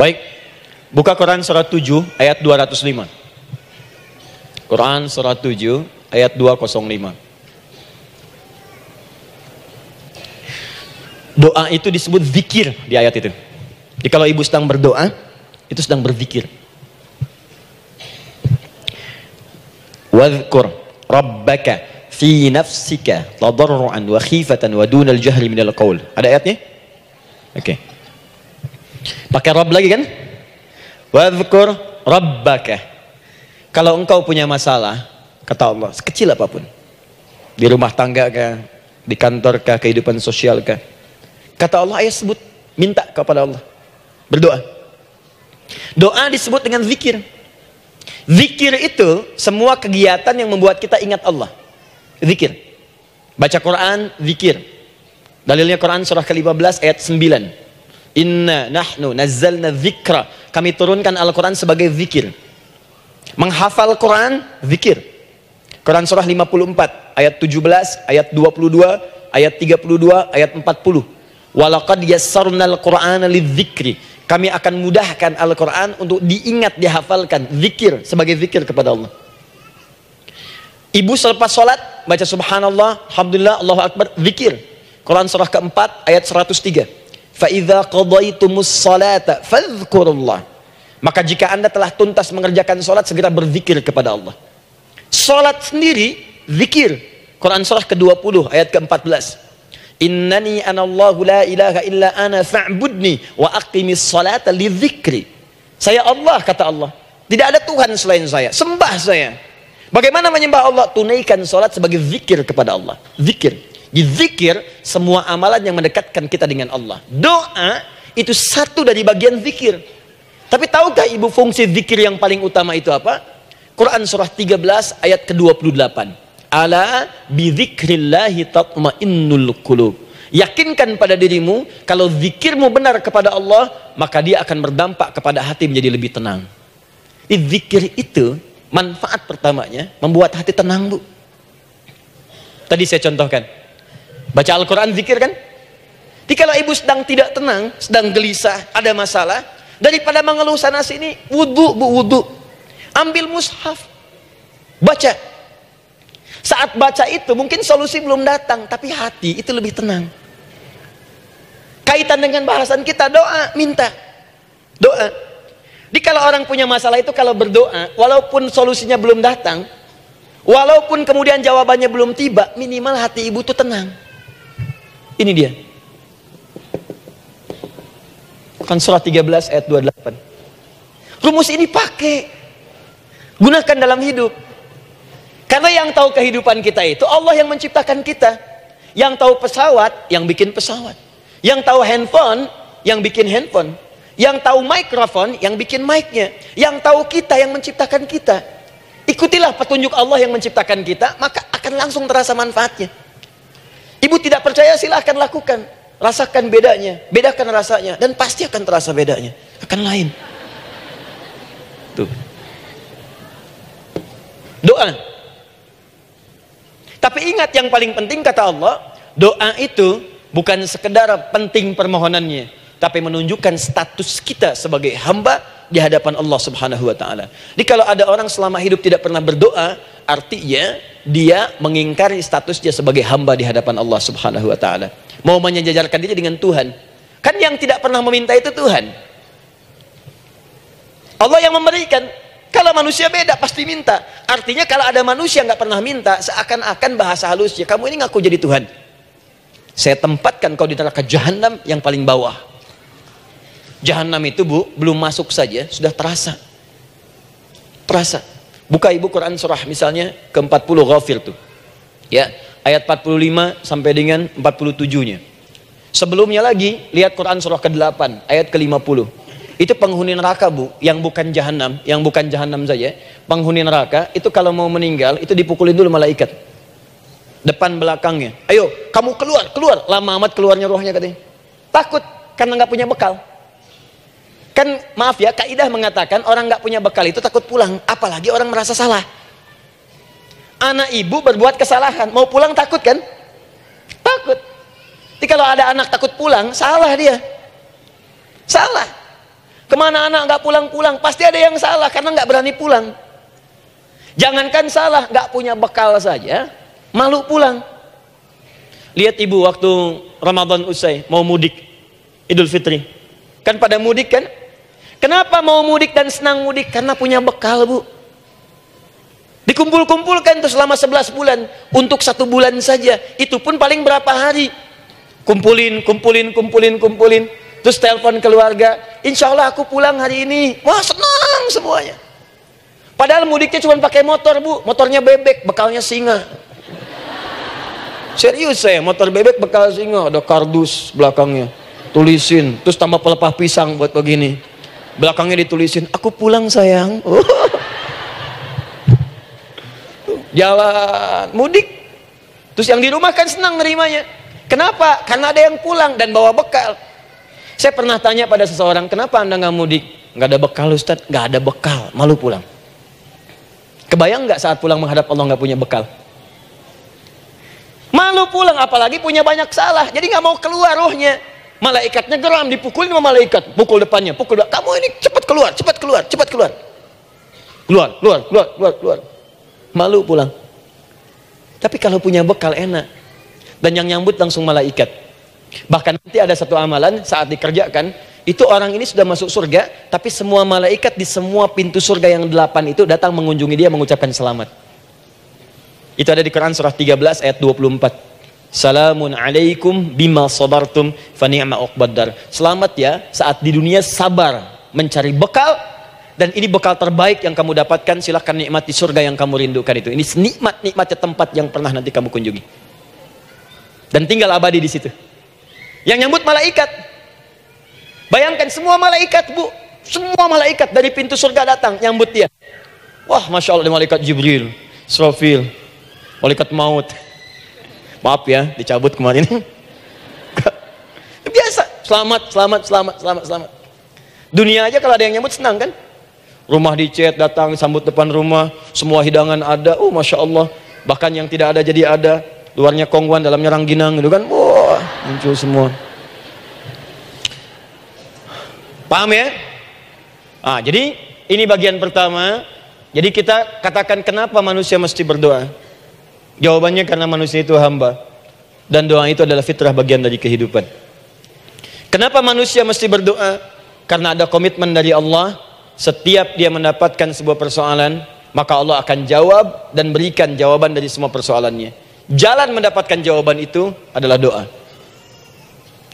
Baik, buka Quran surat 7 ayat 205. Quran surat 7 ayat 205. Doa itu disebut zikir di ayat itu. Jadi kalau ibu sedang berdoa, itu sedang berzikir. Wadhkur rabbaka fi nafsika tadarruan wa khifatan wa dunal jahri minal qaul. Ada ayatnya? Oke. Pakai Rabb lagi kan? Wadhkur rabbaka. Kalau engkau punya masalah, kata Allah, sekecil apapun, di rumah tangga kah, di kantor kah, kehidupan sosial kah, kata Allah, ayah sebut, minta kepada Allah, berdoa. Doa disebut dengan zikir. Zikir itu semua kegiatan yang membuat kita ingat Allah. Zikir. Baca Quran, zikir. Dalilnya Quran surah ke-15 ayat 9. Inna nahnu nazzalna dzikra. Kami turunkan Al-Quran sebagai zikir. Menghafal Quran, zikir. Quran surah 54 ayat 17, ayat 22, ayat 32, ayat 40. Walaqad yassarnal Qur'ana lidzikri. Kami akan mudahkan Al-Quran untuk diingat, dihafalkan. Zikir, sebagai zikir kepada Allah. Ibu selepas sholat baca subhanallah, alhamdulillah, Allahu akbar, zikir. Quran surah keempat ayat 103. Fa idza qadaitumus salata fadhkurullah. Maka jika Anda telah tuntas mengerjakan sholat, segera berzikir kepada Allah. Sholat sendiri zikir. Quran surah ke-20 ayat ke-14. Innani anallahu la ilaha illa ana fa'budni wa aqimis salata lidzikri. Saya Allah, kata Allah. Tidak ada Tuhan selain saya. Sembah saya. Bagaimana menyembah Allah? Tunaikan salat sebagai zikir kepada Allah. Zikir. Di zikir semua amalan yang mendekatkan kita dengan Allah. Doa itu satu dari bagian zikir. Tapi tahukah ibu fungsi zikir yang paling utama itu apa? Quran surah 13 ayat ke-28. Ala bidzikrillahi tatmainnul qulub. Yakinkan pada dirimu, kalau zikirmu benar kepada Allah, maka dia akan berdampak kepada hati menjadi lebih tenang. Zikir itu manfaat pertamanya membuat hati tenang, Bu. Tadi saya contohkan. Baca Al-Quran zikir kan? Jadi kalau ibu sedang tidak tenang, sedang gelisah, ada masalah, daripada mengeluh sana sini, wudu, Bu, wudu. Ambil mushaf, baca. Saat baca itu mungkin solusi belum datang, tapi hati itu lebih tenang. Kaitan dengan bahasan kita, doa, minta. Doa. Jadi kalau orang punya masalah itu, kalau berdoa, walaupun solusinya belum datang, walaupun kemudian jawabannya belum tiba, minimal hati ibu itu tenang. Ini dia. Kan surah 13 ayat 28. Rumus ini pakai. Gunakan dalam hidup. Karena yang tahu kehidupan kita itu Allah yang menciptakan kita. Yang tahu pesawat, yang bikin pesawat. Yang tahu handphone, yang bikin handphone. Yang tahu mikrofon, yang bikin mic-nya. Yang tahu kita, yang menciptakan kita. Ikutilah petunjuk Allah yang menciptakan kita, maka akan langsung terasa manfaatnya. Ibu tidak percaya, silahkan lakukan. Rasakan bedanya, bedakan rasanya, dan pasti akan terasa bedanya. Akan lain. Tuh. Doa. Tapi ingat, yang paling penting kata Allah, doa itu bukan sekedar penting permohonannya, tapi menunjukkan status kita sebagai hamba di hadapan Allah Subhanahu wa taala. Jadi kalau ada orang selama hidup tidak pernah berdoa, artinya dia mengingkari status dia sebagai hamba di hadapan Allah Subhanahu wa taala. Mau menyejajarkan diri dengan Tuhan. Kan yang tidak pernah meminta itu Tuhan. Allah yang memberikan. Kalau manusia beda, pasti minta. Artinya kalau ada manusia nggak pernah minta, seakan-akan bahasa halusnya, kamu ini ngaku jadi Tuhan. Saya tempatkan kau di neraka jahanam yang paling bawah. Jahanam itu, Bu, belum masuk saja sudah terasa. Terasa. Buka ibu Quran surah misalnya ke-40 Ghafir tuh. Ya, ayat 45 sampai dengan 47-nya. Sebelumnya lagi lihat Quran surah ke-8 ayat ke-50. Itu penghuni neraka, Bu, yang bukan jahanam saja. Penghuni neraka itu kalau mau meninggal itu dipukulin dulu malaikat. Depan belakangnya. Ayo, kamu keluar. Lama amat keluarnya rohnya katanya. Takut karena nggak punya bekal. Kan maaf ya, kaidah mengatakan orang nggak punya bekal itu takut pulang, apalagi orang merasa salah. Anak ibu berbuat kesalahan, mau pulang takut kan? Takut. Jadi kalau ada anak takut pulang, salah dia. Salah. Kemana anak nggak pulang-pulang? Pasti ada yang salah karena nggak berani pulang. Jangankan salah, nggak punya bekal saja, malu pulang. Lihat ibu waktu Ramadan usai, mau mudik, Idul Fitri. Kan pada mudik kan? Kenapa mau mudik dan senang mudik? Karena punya bekal, Bu. Dikumpul-kumpulkan tuh selama 11 bulan. Untuk 1 bulan saja. Itu pun paling berapa hari? Kumpulin. Terus telepon keluarga, insya Allah aku pulang hari ini. Wah, senang semuanya. Padahal mudiknya cuma pakai motor, Bu. Motornya bebek, bekalnya singa. Serius saya, motor bebek bekal singa. Ada kardus belakangnya, tulisin. Terus tambah pelepah pisang buat begini. Belakangnya ditulisin, aku pulang sayang. Jalan, mudik. Terus yang di rumah kan senang nerimanya. Kenapa? Karena ada yang pulang dan bawa bekal. Saya pernah tanya pada seseorang, kenapa anda nggak mudik? Nggak ada bekal Ustadz, nggak ada bekal, malu pulang. Kebayang nggak saat pulang menghadap Allah nggak punya bekal? Malu pulang, apalagi punya banyak salah, jadi nggak mau keluar rohnya. Malaikatnya geram, dipukulin sama malaikat, pukul depannya, pukul belakang. Kamu ini cepat keluar, cepat keluar, cepat keluar. Keluar. Malu pulang. Tapi kalau punya bekal enak. Dan yang nyambut langsung malaikat. Bahkan nanti ada satu amalan saat dikerjakan, itu orang ini sudah masuk surga, tapi semua malaikat di semua pintu surga yang 8 itu datang mengunjungi dia mengucapkan selamat. Itu ada di Quran surah 13 ayat 24. Salamun alaikum bima sabartum fa ni'ma uqbaddar. Selamat ya saat di dunia sabar mencari bekal, dan ini bekal terbaik yang kamu dapatkan, silahkan nikmati surga yang kamu rindukan itu. Ini nikmat-nikmatnya tempat yang pernah nanti kamu kunjungi. Dan tinggal abadi di situ. Yang nyambut malaikat. Bayangkan semua malaikat, Bu. Semua malaikat dari pintu surga datang nyambut dia. Wah, Masya Allah, ada malaikat Jibril, Israfil, malaikat maut. Maaf ya, dicabut kemarin. Biasa, selamat. Dunia aja kalau ada yang nyambut senang kan? Rumah dicet, datang, sambut depan rumah, semua hidangan ada. Oh, Masya Allah. Bahkan yang tidak ada jadi ada. Luarnya kongguan, dalamnya rangginang gitu kan. Wah, muncul semua. Paham ya? Ah, jadi ini bagian pertama. Jadi kita katakan kenapa manusia mesti berdoa? Jawabannya karena manusia itu hamba. Dan doa itu adalah fitrah, bagian dari kehidupan. Kenapa manusia mesti berdoa? Karena ada komitmen dari Allah. Setiap dia mendapatkan sebuah persoalan, maka Allah akan jawab dan berikan jawaban dari semua persoalannya. Jalan mendapatkan jawaban itu adalah doa.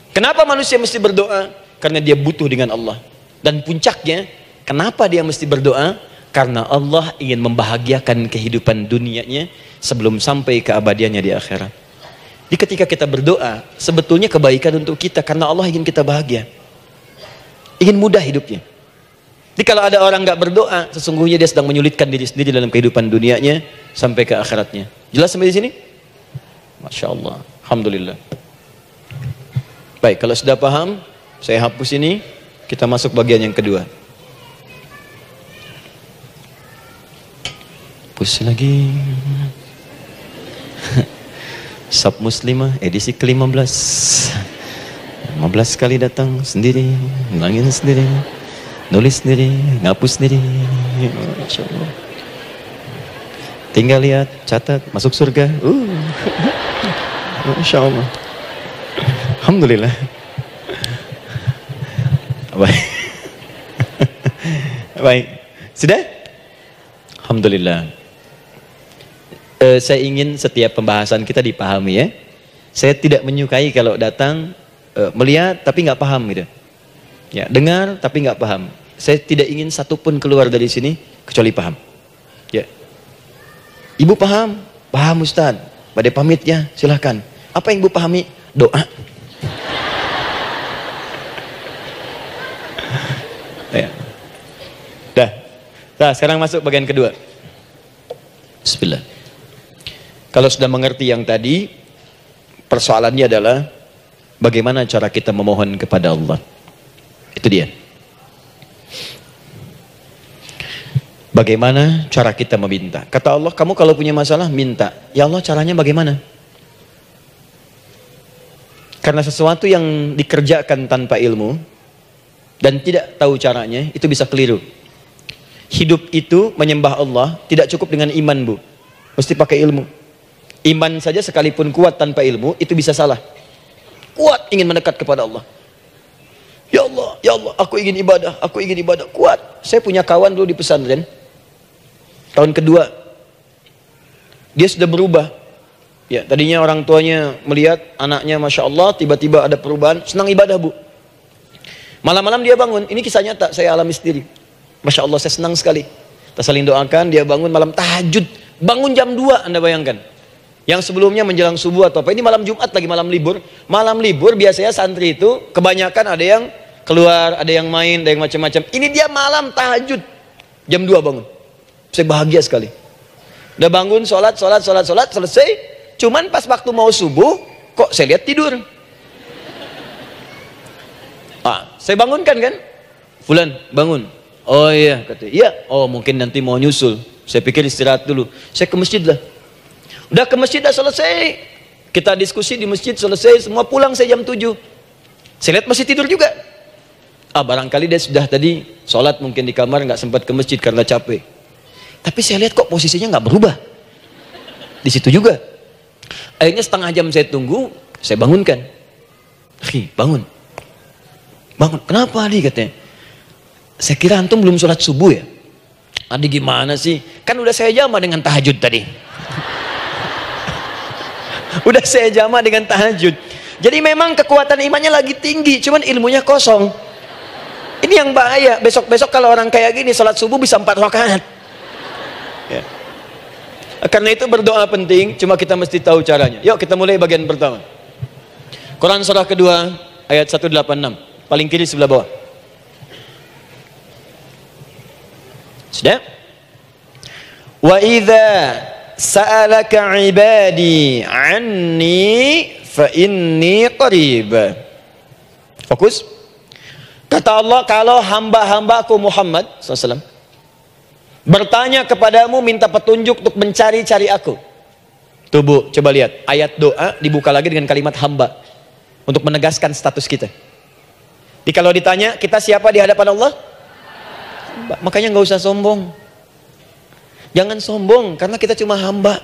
Kenapa manusia mesti berdoa? Karena dia butuh dengan Allah. Dan puncaknya, kenapa dia mesti berdoa? Karena Allah ingin membahagiakan kehidupan dunianya sebelum sampai keabadiannya di akhirat. Jadi ketika kita berdoa, sebetulnya kebaikan untuk kita, karena Allah ingin kita bahagia, ingin mudah hidupnya. Jadi kalau ada orang nggak berdoa, sesungguhnya dia sedang menyulitkan diri sendiri dalam kehidupan dunianya sampai ke akhiratnya. Jelas sampai di sini? Masya Allah, alhamdulillah. Baik, kalau sudah paham, saya hapus ini, kita masuk bagian yang kedua. Hapus lagi. Sab Muslimah edisi ke-15. 15 kali datang sendiri, ngulangin sendiri, nulis sendiri, ngapus sendiri. Masya Allah. Tinggal lihat, catat, masuk surga. Masya Allah. Alhamdulillah. Baik. Baik. Sudah? Alhamdulillah. Saya ingin setiap pembahasan kita dipahami ya. Saya tidak menyukai kalau datang melihat tapi nggak paham gitu. Ya, dengar tapi nggak paham. Saya tidak ingin satupun keluar dari sini kecuali paham. Ya. Ibu paham? Paham Ustaz. Pada pamit ya, silahkan. Apa yang ibu pahami? Doa. Ya. Dah. Nah, sekarang masuk bagian kedua. Bismillah. Kalau sudah mengerti yang tadi, persoalannya adalah bagaimana cara kita memohon kepada Allah. Itu dia. Bagaimana cara kita meminta? Kata Allah, kamu kalau punya masalah minta. Ya Allah, caranya bagaimana? Karena sesuatu yang dikerjakan tanpa ilmu dan tidak tahu caranya, itu bisa keliru. Hidup itu menyembah Allah tidak cukup dengan iman, Bu. Mesti pakai ilmu. Iman saja sekalipun kuat tanpa ilmu, itu bisa salah. Kuat ingin mendekat kepada Allah. Ya Allah, aku ingin ibadah, kuat. Saya punya kawan dulu di pesantren. Tahun kedua, dia sudah berubah. Ya, tadinya orang tuanya melihat anaknya, Masya Allah, tiba-tiba ada perubahan, senang ibadah, Bu. Malam-malam dia bangun, ini kisah nyata, saya alami sendiri. Masya Allah, saya senang sekali. Kita saling doakan, dia bangun malam tahajud. Bangun jam 2, Anda bayangkan. Yang sebelumnya menjelang subuh atau apa. Ini malam Jumat lagi, malam libur. Malam libur biasanya santri itu kebanyakan ada yang keluar, ada yang main, ada yang macam-macam. Ini dia malam tahajud. Jam 2 bangun. Saya bahagia sekali. Udah bangun, sholat, selesai. Cuman pas waktu mau subuh, kok saya lihat tidur. Saya bangunkan kan. Fulan, bangun. Oh iya, katanya. Iya, oh mungkin nanti mau nyusul. Saya pikir istirahat dulu. Saya ke masjid lah. Udah ke masjid, dah selesai. Kita diskusi di masjid, selesai. Semua pulang saya jam 7. Saya lihat masih tidur juga. Barangkali dia sudah tadi sholat mungkin di kamar, nggak sempat ke masjid karena capek. Tapi saya lihat kok posisinya nggak berubah. Di situ juga. Akhirnya setengah jam saya tunggu, saya bangunkan. Bangun. Bangun. Kenapa Adi, katanya? Saya kira antum belum sholat subuh ya. Adi gimana sih? Kan udah saya jama dengan tahajud tadi. Udah saya jama dengan tahajud. Jadi memang kekuatan imannya lagi tinggi, cuman ilmunya kosong. Ini yang bahaya. Besok-besok kalau orang kayak gini sholat subuh bisa 4 rakaat. Ya. Karena itu berdoa penting, cuma kita mesti tahu caranya. Yuk kita mulai bagian pertama. Quran surah kedua ayat 186. Paling kiri sebelah bawah. Sudah? Wa idza sa'alaka 'ibadi 'anni fa inni qarib. Fokus. Kata Allah, kalau hamba-hambaku Muhammad SAW bertanya kepadamu, minta petunjuk untuk mencari-cari aku. Tuh Bu, coba lihat. Ayat doa dibuka lagi dengan kalimat hamba. Untuk menegaskan status kita. Jadi kalau ditanya, kita siapa di hadapan Allah? Hamba. Makanya nggak usah sombong. Jangan sombong, karena kita cuma hamba.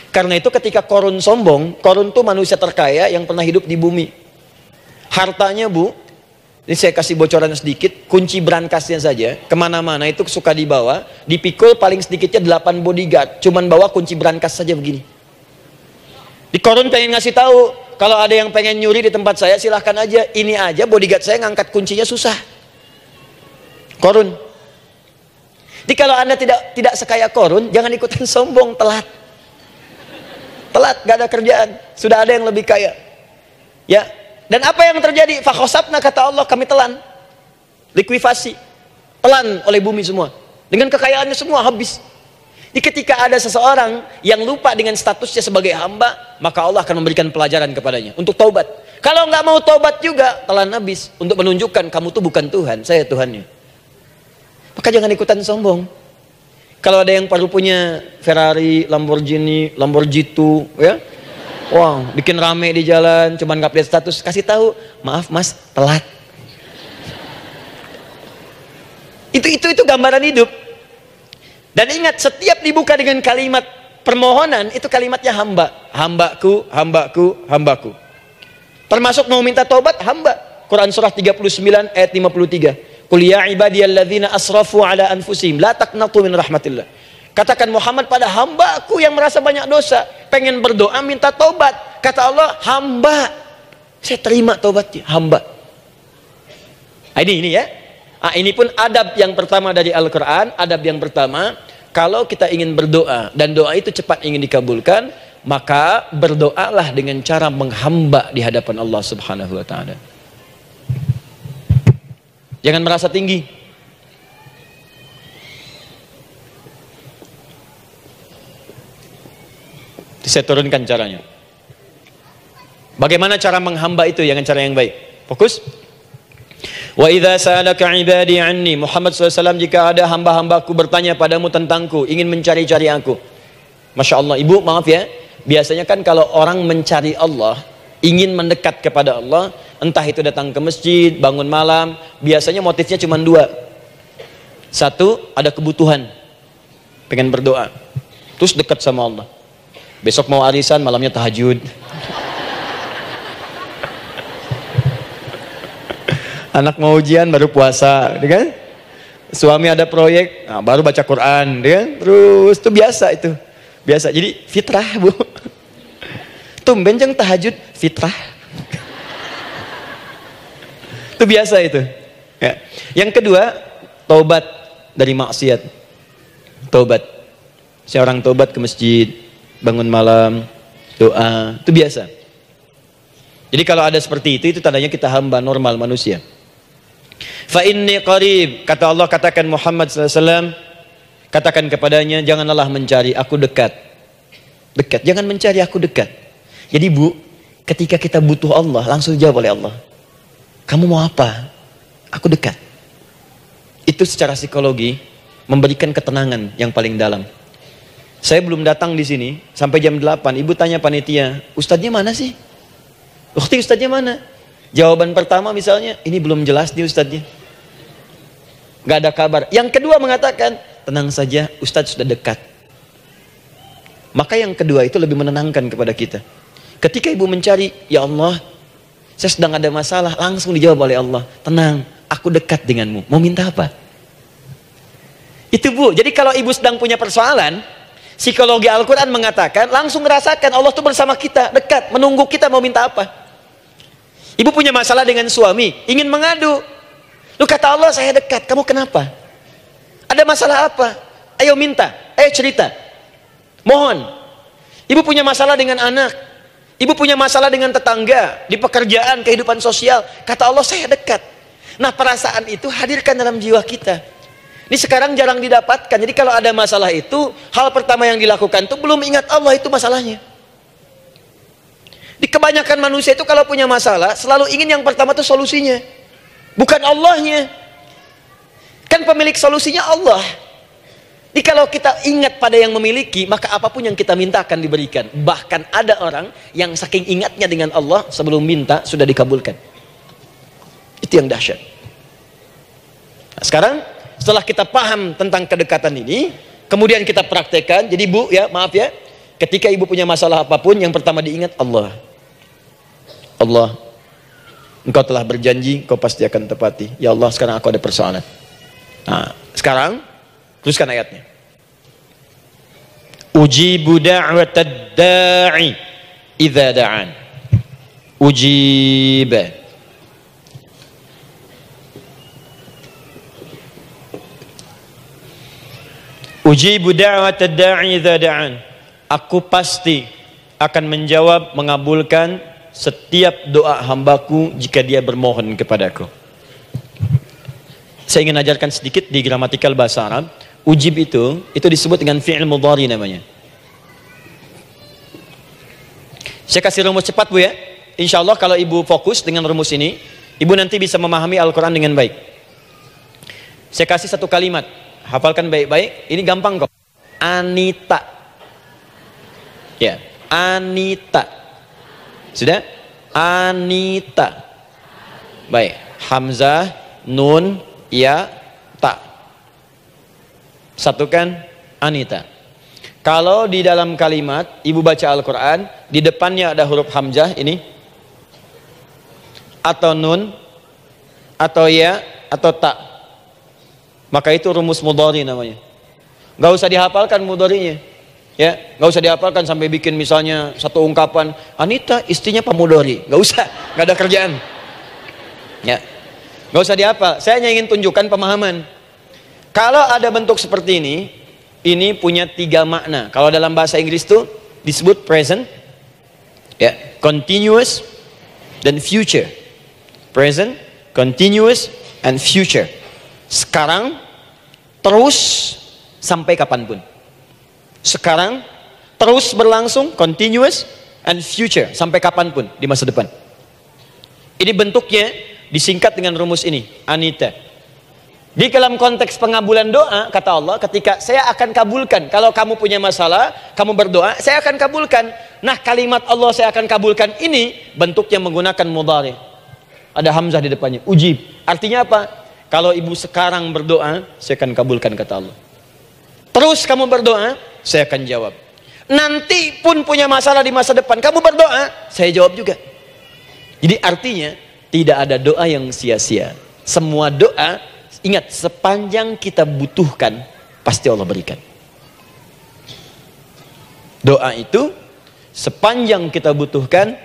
Karena itu ketika Korun sombong, Korun tuh manusia terkaya yang pernah hidup di bumi. Hartanya Bu, ini saya kasih bocoran sedikit, kunci berangkasnya saja, kemana-mana itu suka dibawa, dipikul paling sedikitnya 8 bodyguard, cuman bawa kunci berangkas saja begini. Di Korun pengen ngasih tahu, kalau ada yang pengen nyuri di tempat saya silahkan aja, ini aja bodyguard saya ngangkat kuncinya susah. Korun. Jadi kalau Anda tidak sekaya Korun, jangan ikutan sombong, telat. Telat, gak ada kerjaan, sudah ada yang lebih kaya. Ya. Dan apa yang terjadi? Fakhosabna, kata Allah, kami telan. Likuifasi. Telan oleh bumi semua. Dengan kekayaannya semua habis. Jadi ketika ada seseorang yang lupa dengan statusnya sebagai hamba, maka Allah akan memberikan pelajaran kepadanya untuk taubat. Kalau nggak mau taubat juga, telan habis. Untuk menunjukkan kamu tuh bukan Tuhan, saya Tuhannya. Maka jangan ikutan sombong. Kalau ada yang perlu punya Ferrari, Lamborghini, Lamborghini, ya, wow, bikin rame di jalan, cuman nggak update status, kasih tahu, maaf Mas, telat. Itu gambaran hidup. Dan ingat, setiap dibuka dengan kalimat permohonan, itu kalimatnya hamba. Hambaku, hambaku, hambaku. Termasuk mau minta tobat, hamba. Quran surah 39 ayat 53. Qul ya ibadiyalladzina asrafu ala anfusihim la taqnatu min rahmatillah. Katakan Muhammad pada hambaku yang merasa banyak dosa, pengen berdoa minta tobat. Kata Allah, hamba. Saya terima tobatnya, hamba. Ini ya. Ini pun adab yang pertama dari Al-Quran. Adab yang pertama, kalau kita ingin berdoa dan doa itu cepat ingin dikabulkan, maka berdoalah dengan cara menghamba di hadapan Allah Subhanahu wa ta'ala. Jangan merasa tinggi. Saya turunkan caranya. Bagaimana cara menghamba itu dengan cara yang baik? Fokus. Wa idza sa'alaka 'ibadi 'anni, Muhammad SAW, jika ada hamba-hambaku bertanya padamu tentangku, ingin mencari-cari aku. Masya Allah, Ibu maaf ya, biasanya kan kalau orang mencari Allah, ingin mendekat kepada Allah, Entah itu datang ke masjid, bangun malam, biasanya motifnya cuma dua. Satu, ada kebutuhan, pengen berdoa, terus dekat sama Allah. Besok mau arisan, malamnya tahajud. Anak mau ujian, baru puasa, kan? Suami ada proyek, nah, baru baca Quran, kan? Terus itu biasa itu, biasa. Jadi fitrah, Bu. Tumben jeng tahajud, fitrah. Itu biasa itu. Ya. Yang kedua, taubat dari maksiat. Taubat. Seorang taubat ke masjid, bangun malam, doa, itu biasa. Jadi kalau ada seperti itu tandanya kita hamba normal manusia. Fa inni qarib, kata Allah, katakan Muhammad SAW, katakan kepadanya, janganlah mencari, aku dekat. Dekat, jangan mencari, aku dekat. Jadi Bu, ketika kita butuh Allah, langsung jawab oleh Allah. Kamu mau apa? Aku dekat. Itu secara psikologi memberikan ketenangan yang paling dalam. Saya belum datang di sini sampai jam 8. Ibu tanya panitia, ustadznya mana sih? Ukti, ustadznya mana? Jawaban pertama misalnya, ini belum jelas nih ustadznya. Gak ada kabar. Yang kedua mengatakan, tenang saja, ustadz sudah dekat. Maka yang kedua itu lebih menenangkan kepada kita. Ketika ibu mencari, ya Allah, saya sedang ada masalah, langsung dijawab oleh Allah, tenang, aku dekat denganmu, mau minta apa? Itu Bu, jadi kalau ibu sedang punya persoalan, psikologi Al-Quran mengatakan, langsung rasakan Allah itu bersama kita, dekat, menunggu kita mau minta apa. Ibu punya masalah dengan suami, ingin mengadu, lu kata Allah, saya dekat, kamu kenapa? Ada masalah apa? Ayo minta, ayo cerita, mohon. Ibu punya masalah dengan anak, ibu punya masalah dengan tetangga, di pekerjaan, kehidupan sosial. Kata Allah, saya dekat. Nah, perasaan itu hadirkan dalam jiwa kita. Ini sekarang jarang didapatkan. Jadi kalau ada masalah itu, hal pertama yang dilakukan itu belum ingat Allah, itu masalahnya. Di kebanyakan manusia itu kalau punya masalah, selalu ingin yang pertama itu solusinya. Bukan Allahnya. Kan pemilik solusinya Allah. Jadi kalau kita ingat pada yang memiliki, maka apapun yang kita minta akan diberikan. Bahkan ada orang yang saking ingatnya dengan Allah, sebelum minta sudah dikabulkan. Itu yang dahsyat. Nah, sekarang setelah kita paham tentang kedekatan ini, kemudian kita praktekkan. Jadi Bu, ya maaf ya, ketika ibu punya masalah apapun, yang pertama diingat Allah. Allah, Engkau telah berjanji, Engkau pasti akan tepati. Ya Allah, sekarang aku ada persoalan. Nah, sekarang teruskan ayatnya. Ujibu da'watad da'i idza da'an. Ujiba. Ujibu da'watad da'i idza da'an. Aku pasti akan menjawab, mengabulkan setiap doa hambaku jika dia bermohon kepadaku. Saya ingin ajarkan sedikit di gramatikal bahasa Arab. Ujib itu disebut dengan fi'il mudhari namanya. Saya kasih rumus cepat Bu ya. Insya Allah kalau ibu fokus dengan rumus ini, ibu nanti bisa memahami Al-Quran dengan baik. Saya kasih satu kalimat, hafalkan baik-baik. Ini gampang kok. Anita. Ya, Anita. Sudah? Anita. Baik. Hamzah, nun, ya, ta. Satukan, Anita. Kalau di dalam kalimat ibu baca Al-Quran, di depannya ada huruf hamzah ini, atau nun, atau ya, atau ta, maka itu rumus mudhari namanya. Gak usah dihafalkan mudharinya, ya, gak usah dihafalkan sampai bikin misalnya satu ungkapan, Anita istrinya Pak Mudhari, gak usah, gak ada kerjaan, ya, gak usah dihafal. Saya hanya ingin tunjukkan pemahaman. Kalau ada bentuk seperti ini punya 3 makna. Kalau dalam bahasa Inggris itu disebut present, ya, continuous, dan future. Present, continuous, and future. Sekarang, terus, sampai kapanpun. Sekarang, terus berlangsung, continuous, and future, sampai kapanpun di masa depan. Ini bentuknya disingkat dengan rumus ini, Anita. Di dalam konteks pengabulan doa, kata Allah, ketika saya akan kabulkan. Kalau kamu punya masalah, kamu berdoa, saya akan kabulkan. Nah, kalimat Allah saya akan kabulkan ini bentuknya menggunakan mudhari. Ada hamzah di depannya. Ujib. Artinya apa? Kalau ibu sekarang berdoa, saya akan kabulkan, kata Allah. Terus kamu berdoa, saya akan jawab. Nanti pun punya masalah di masa depan, kamu berdoa, saya jawab juga. Jadi artinya tidak ada doa yang sia-sia. Semua doa, ingat, sepanjang kita butuhkan, pasti Allah berikan. Doa itu sepanjang kita butuhkan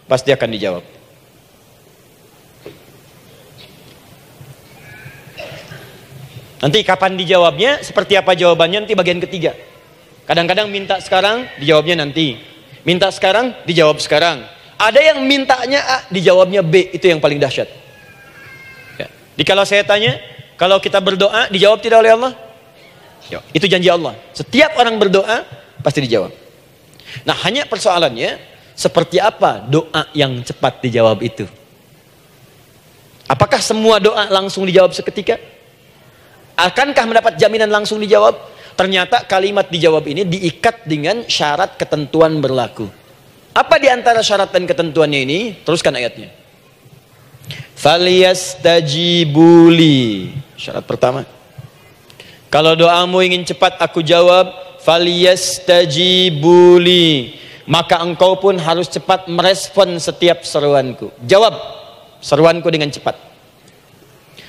pasti akan dijawab. Nanti kapan dijawabnya, seperti apa jawabannya, nanti bagian ketiga. Kadang-kadang minta sekarang, dijawabnya nanti. Minta sekarang, dijawab sekarang. Ada yang mintanya A, dijawabnya B. Itu yang paling dahsyat. Ya. Jadi kalau saya tanya, kalau kita berdoa, dijawab tidak oleh Allah? Ya. Itu janji Allah. Setiap orang berdoa, pasti dijawab. Nah, hanya persoalannya, seperti apa doa yang cepat dijawab itu? Apakah semua doa langsung dijawab seketika? Akankah mendapat jaminan langsung dijawab? Ternyata kalimat dijawab ini diikat dengan syarat ketentuan berlaku. Apa di antara syarat dan ketentuannya ini? Teruskan ayatnya. Falyastajibuli. Syarat pertama. Kalau doamu ingin cepat aku jawab, falyastajibuli. Maka engkau pun harus cepat merespon setiap seruanku. Jawab seruanku dengan cepat.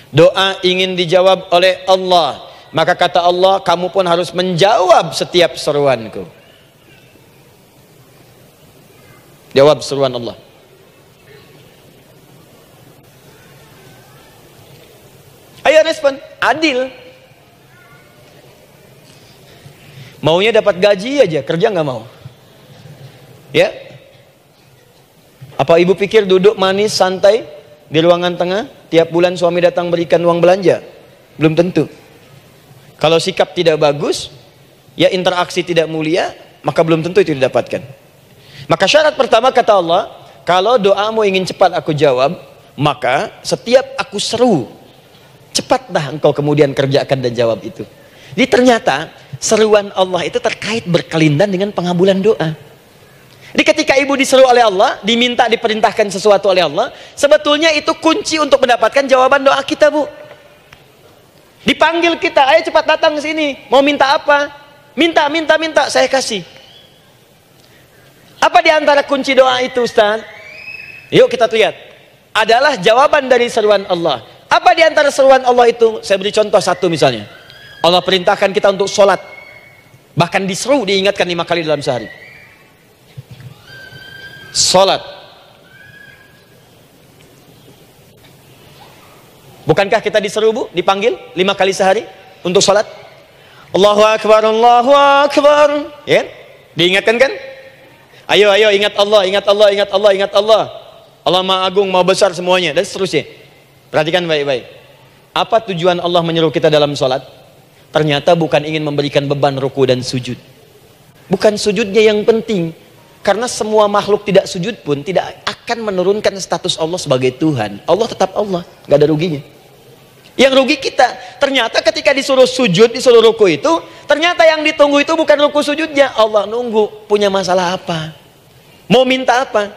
Doa ingin dijawab oleh Allah, maka kata Allah, kamu pun harus menjawab setiap seruanku. Jawab seruan Allah. Ayo respon, adil. Maunya dapat gaji aja, kerja nggak mau. Ya? Apa ibu pikir duduk manis santai di ruangan tengah, tiap bulan suami datang berikan uang belanja? Belum tentu. Kalau sikap tidak bagus, ya interaksi tidak mulia, maka belum tentu itu didapatkan. Maka syarat pertama kata Allah, kalau doamu ingin cepat aku jawab, maka setiap aku seru, cepatlah engkau kemudian kerjakan dan jawab itu. Jadi ternyata seruan Allah itu terkait berkelindan dengan pengabulan doa. Jadi ketika ibu diseru oleh Allah, diminta diperintahkan sesuatu oleh Allah, sebetulnya itu kunci untuk mendapatkan jawaban doa kita, Bu. Dipanggil kita, ayo cepat datang ke sini, mau minta apa? Minta, saya kasih. Apa di antara kunci doa itu, Ustaz? Yuk kita lihat. Adalah jawaban dari seruan Allah. Apa di antara seruan Allah itu? Saya beri contoh satu misalnya. Allah perintahkan kita untuk sholat. Bahkan diseru, diingatkan 5 kali dalam sehari. Sholat. Bukankah kita diseru, Bu? Dipanggil 5 kali sehari untuk sholat? Allahu Akbar, Allahu Akbar. Ya? Diingatkan kan? Ayo, ingat Allah, ingat Allah, ingat Allah, ingat Allah. Allah Maha Agung, Maha Besar semuanya, dan seterusnya. Perhatikan baik-baik. Apa tujuan Allah menyuruh kita dalam sholat? Ternyata bukan ingin memberikan beban ruku dan sujud. Bukan sujudnya yang penting. Karena semua makhluk tidak sujud pun tidak akan menurunkan status Allah sebagai Tuhan. Allah tetap Allah, nggak ada ruginya. Yang rugi kita. Ternyata ketika disuruh sujud, disuruh ruku itu, ternyata yang ditunggu itu bukan ruku sujudnya. Allah nunggu, punya masalah apa? Mau minta apa?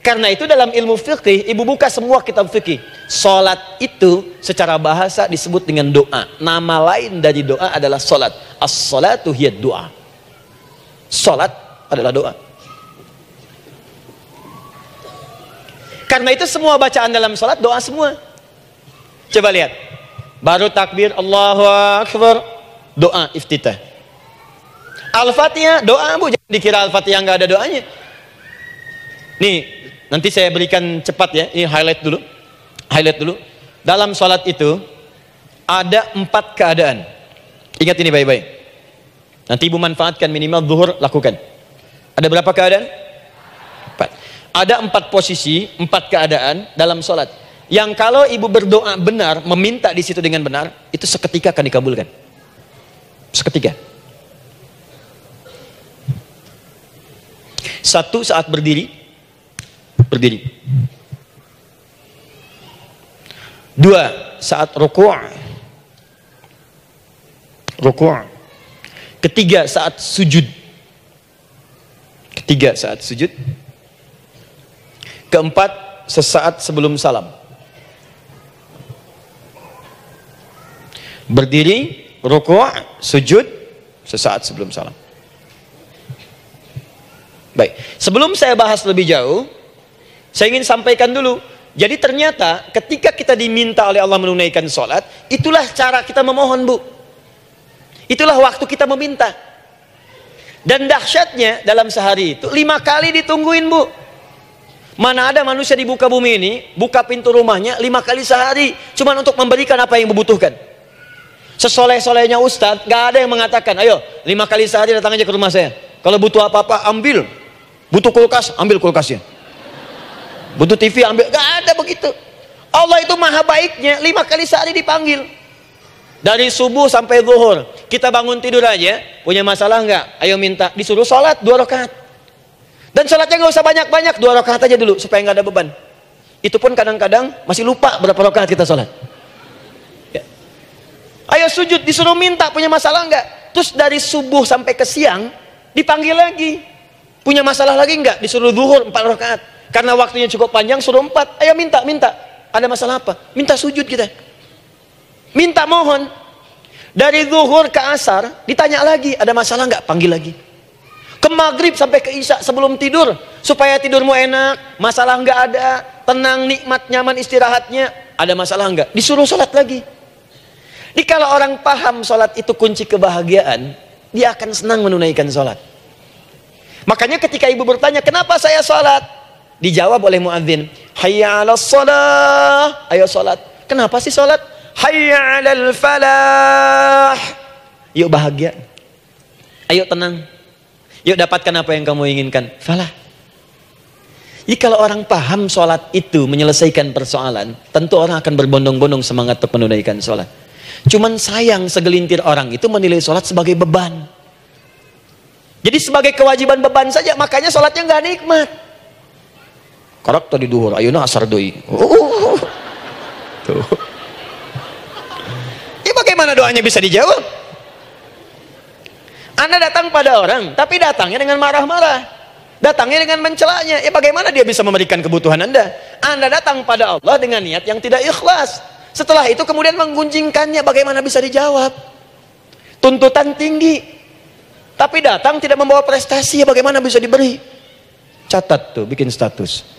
Karena itu dalam ilmu fikih, ibu buka semua kitab fikih. Salat itu secara bahasa disebut dengan doa. Nama lain dari doa adalah salat. As-salatu hiya doa. Salat adalah doa. Karena itu semua bacaan dalam salat doa semua. Coba lihat. Baru takbir Allahu Akbar, doa iftitah. Al-Fatihah doa, Bu, jangan dikira Al-Fatihah nggak ada doanya. Nih, nanti saya berikan cepat ya. Ini highlight dulu. Highlight dulu. Dalam sholat itu ada 4 keadaan. Ingat ini baik-baik. Nanti ibu manfaatkan, minimal zuhur lakukan. Ada berapa keadaan? 4. Ada 4 posisi, 4 keadaan dalam sholat. Yang kalau ibu berdoa benar, meminta di situ dengan benar, itu seketika akan dikabulkan. Seketika. 1 saat berdiri. Berdiri. 2 saat ruku'. Ruku'. 3 saat sujud. 3 saat sujud. 4 sesaat sebelum salam. Berdiri, rukuk, sujud sesaat sebelum salam. Baik, sebelum saya bahas lebih jauh, saya ingin sampaikan dulu. Jadi ternyata ketika kita diminta oleh Allah menunaikan sholat, itulah cara kita memohon, Bu. Itulah waktu kita meminta. Dan dahsyatnya dalam sehari itu 5 kali ditungguin, Bu. Mana ada manusia di muka bumi ini buka pintu rumahnya 5 kali sehari cuma untuk memberikan apa yang dibutuhkan. Sesoleh-solehnya Ustadz, gak ada yang mengatakan, ayo 5 kali sehari datang aja ke rumah saya. Kalau butuh apa-apa ambil. Butuh kulkas, ambil kulkasnya. Butuh TV ambil, gak ada begitu. Allah itu maha baiknya, 5 kali sehari dipanggil. Dari subuh sampai zuhur, kita bangun tidur aja, punya masalah nggak? Ayo minta, disuruh sholat 2 rakaat. Dan sholatnya nggak usah banyak-banyak, 2 rakaat aja dulu supaya nggak ada beban. Itu pun kadang-kadang masih lupa berapa rakaat kita sholat. Ya. Ayo sujud, disuruh minta, punya masalah nggak? Terus dari subuh sampai ke siang dipanggil lagi, punya masalah lagi nggak? Disuruh zuhur 4 rakaat. Karena waktunya cukup panjang, suruh 4. Ayo minta. Ada masalah apa? Minta sujud kita. Minta mohon. Dari zuhur ke asar, ditanya lagi, ada masalah nggak? Panggil lagi. Ke maghrib sampai ke isya sebelum tidur, supaya tidurmu enak, masalah nggak ada, tenang, nikmat, nyaman istirahatnya. Ada masalah nggak? Disuruh sholat lagi. Jadi kalau orang paham sholat itu kunci kebahagiaan, dia akan senang menunaikan sholat. Makanya ketika ibu bertanya, kenapa saya sholat? Dijawab oleh muadzin, hayya 'alas shalah, ayo salat. Kenapa sih salat? Hayya 'alal falah. Yuk bahagia. Ayo tenang. Yuk dapatkan apa yang kamu inginkan. Falah. Jadi kalau orang paham salat itu menyelesaikan persoalan, tentu orang akan berbondong-bondong semangat untuk menunaikan salat. Cuman sayang segelintir orang itu menilai salat sebagai beban. Jadi sebagai kewajiban beban saja, makanya salatnya nggak nikmat. Karak tadi duhur, ayeuna asar deui. Tuh. Ya bagaimana doanya bisa dijawab? Anda datang pada orang, tapi datangnya dengan marah-marah. Datangnya dengan mencelanya. Ya bagaimana dia bisa memberikan kebutuhan Anda? Anda datang pada Allah dengan niat yang tidak ikhlas. Setelah itu kemudian menggunjingkannya, bagaimana bisa dijawab? Tuntutan tinggi. Tapi datang tidak membawa prestasi, ya bagaimana bisa diberi? Catat tuh, bikin status.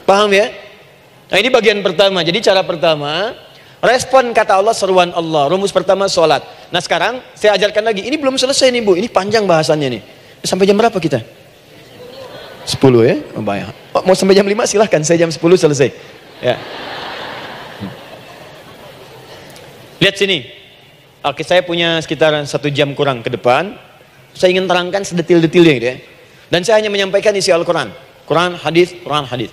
Paham ya? Nah ini bagian pertama. Jadi cara pertama, respon kata Allah, seruan Allah. Rumus pertama sholat. Nah sekarang saya ajarkan lagi. Ini belum selesai nih Bu. Ini panjang bahasannya nih. Sampai jam berapa kita? 10 ya? Oh, banyak. Oh, mau sampai jam 5 silahkan. Saya jam 10 selesai. Ya. Lihat sini. Oke, saya punya sekitar 1 jam kurang ke depan. Saya ingin terangkan sedetil-detilnya gitu ya. Dan saya hanya menyampaikan isi Al-Quran. Quran, hadis, Quran, hadis.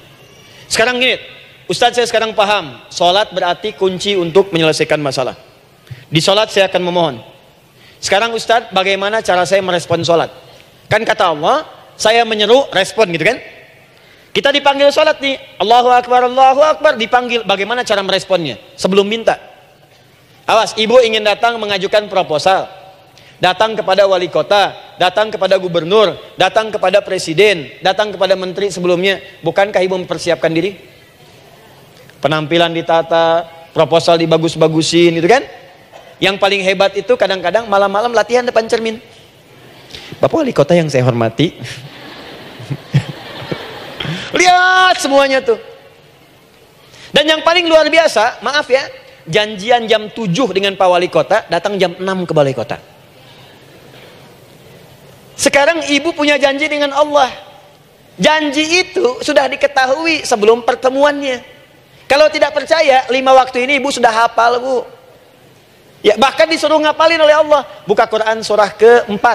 Sekarang gini, Ustadz saya sekarang paham, sholat berarti kunci untuk menyelesaikan masalah. Di sholat saya akan memohon. Sekarang Ustadz, bagaimana cara saya merespon sholat? Kan kata Allah, saya menyeru, respon gitu kan? Kita dipanggil sholat nih, Allahu Akbar, dipanggil. Bagaimana cara meresponnya? Sebelum minta. Awas, ibu ingin datang mengajukan proposal. Datang kepada wali kota, datang kepada gubernur, datang kepada presiden, datang kepada menteri sebelumnya. Bukankah ibu mempersiapkan diri? Penampilan ditata, proposal dibagus-bagusin gitu kan? Yang paling hebat itu kadang-kadang malam-malam latihan depan cermin. Bapak wali kota yang saya hormati, lihat semuanya tuh. Dan yang paling luar biasa, maaf ya, janjian jam 7 dengan Pak Wali Kota, datang jam 6 ke Balai Kota. Sekarang ibu punya janji dengan Allah. Janji itu sudah diketahui sebelum pertemuannya. Kalau tidak percaya, 5 waktu ini ibu sudah hafal Bu. Ya, bahkan disuruh ngapalin oleh Allah. Buka Quran surah ke-4.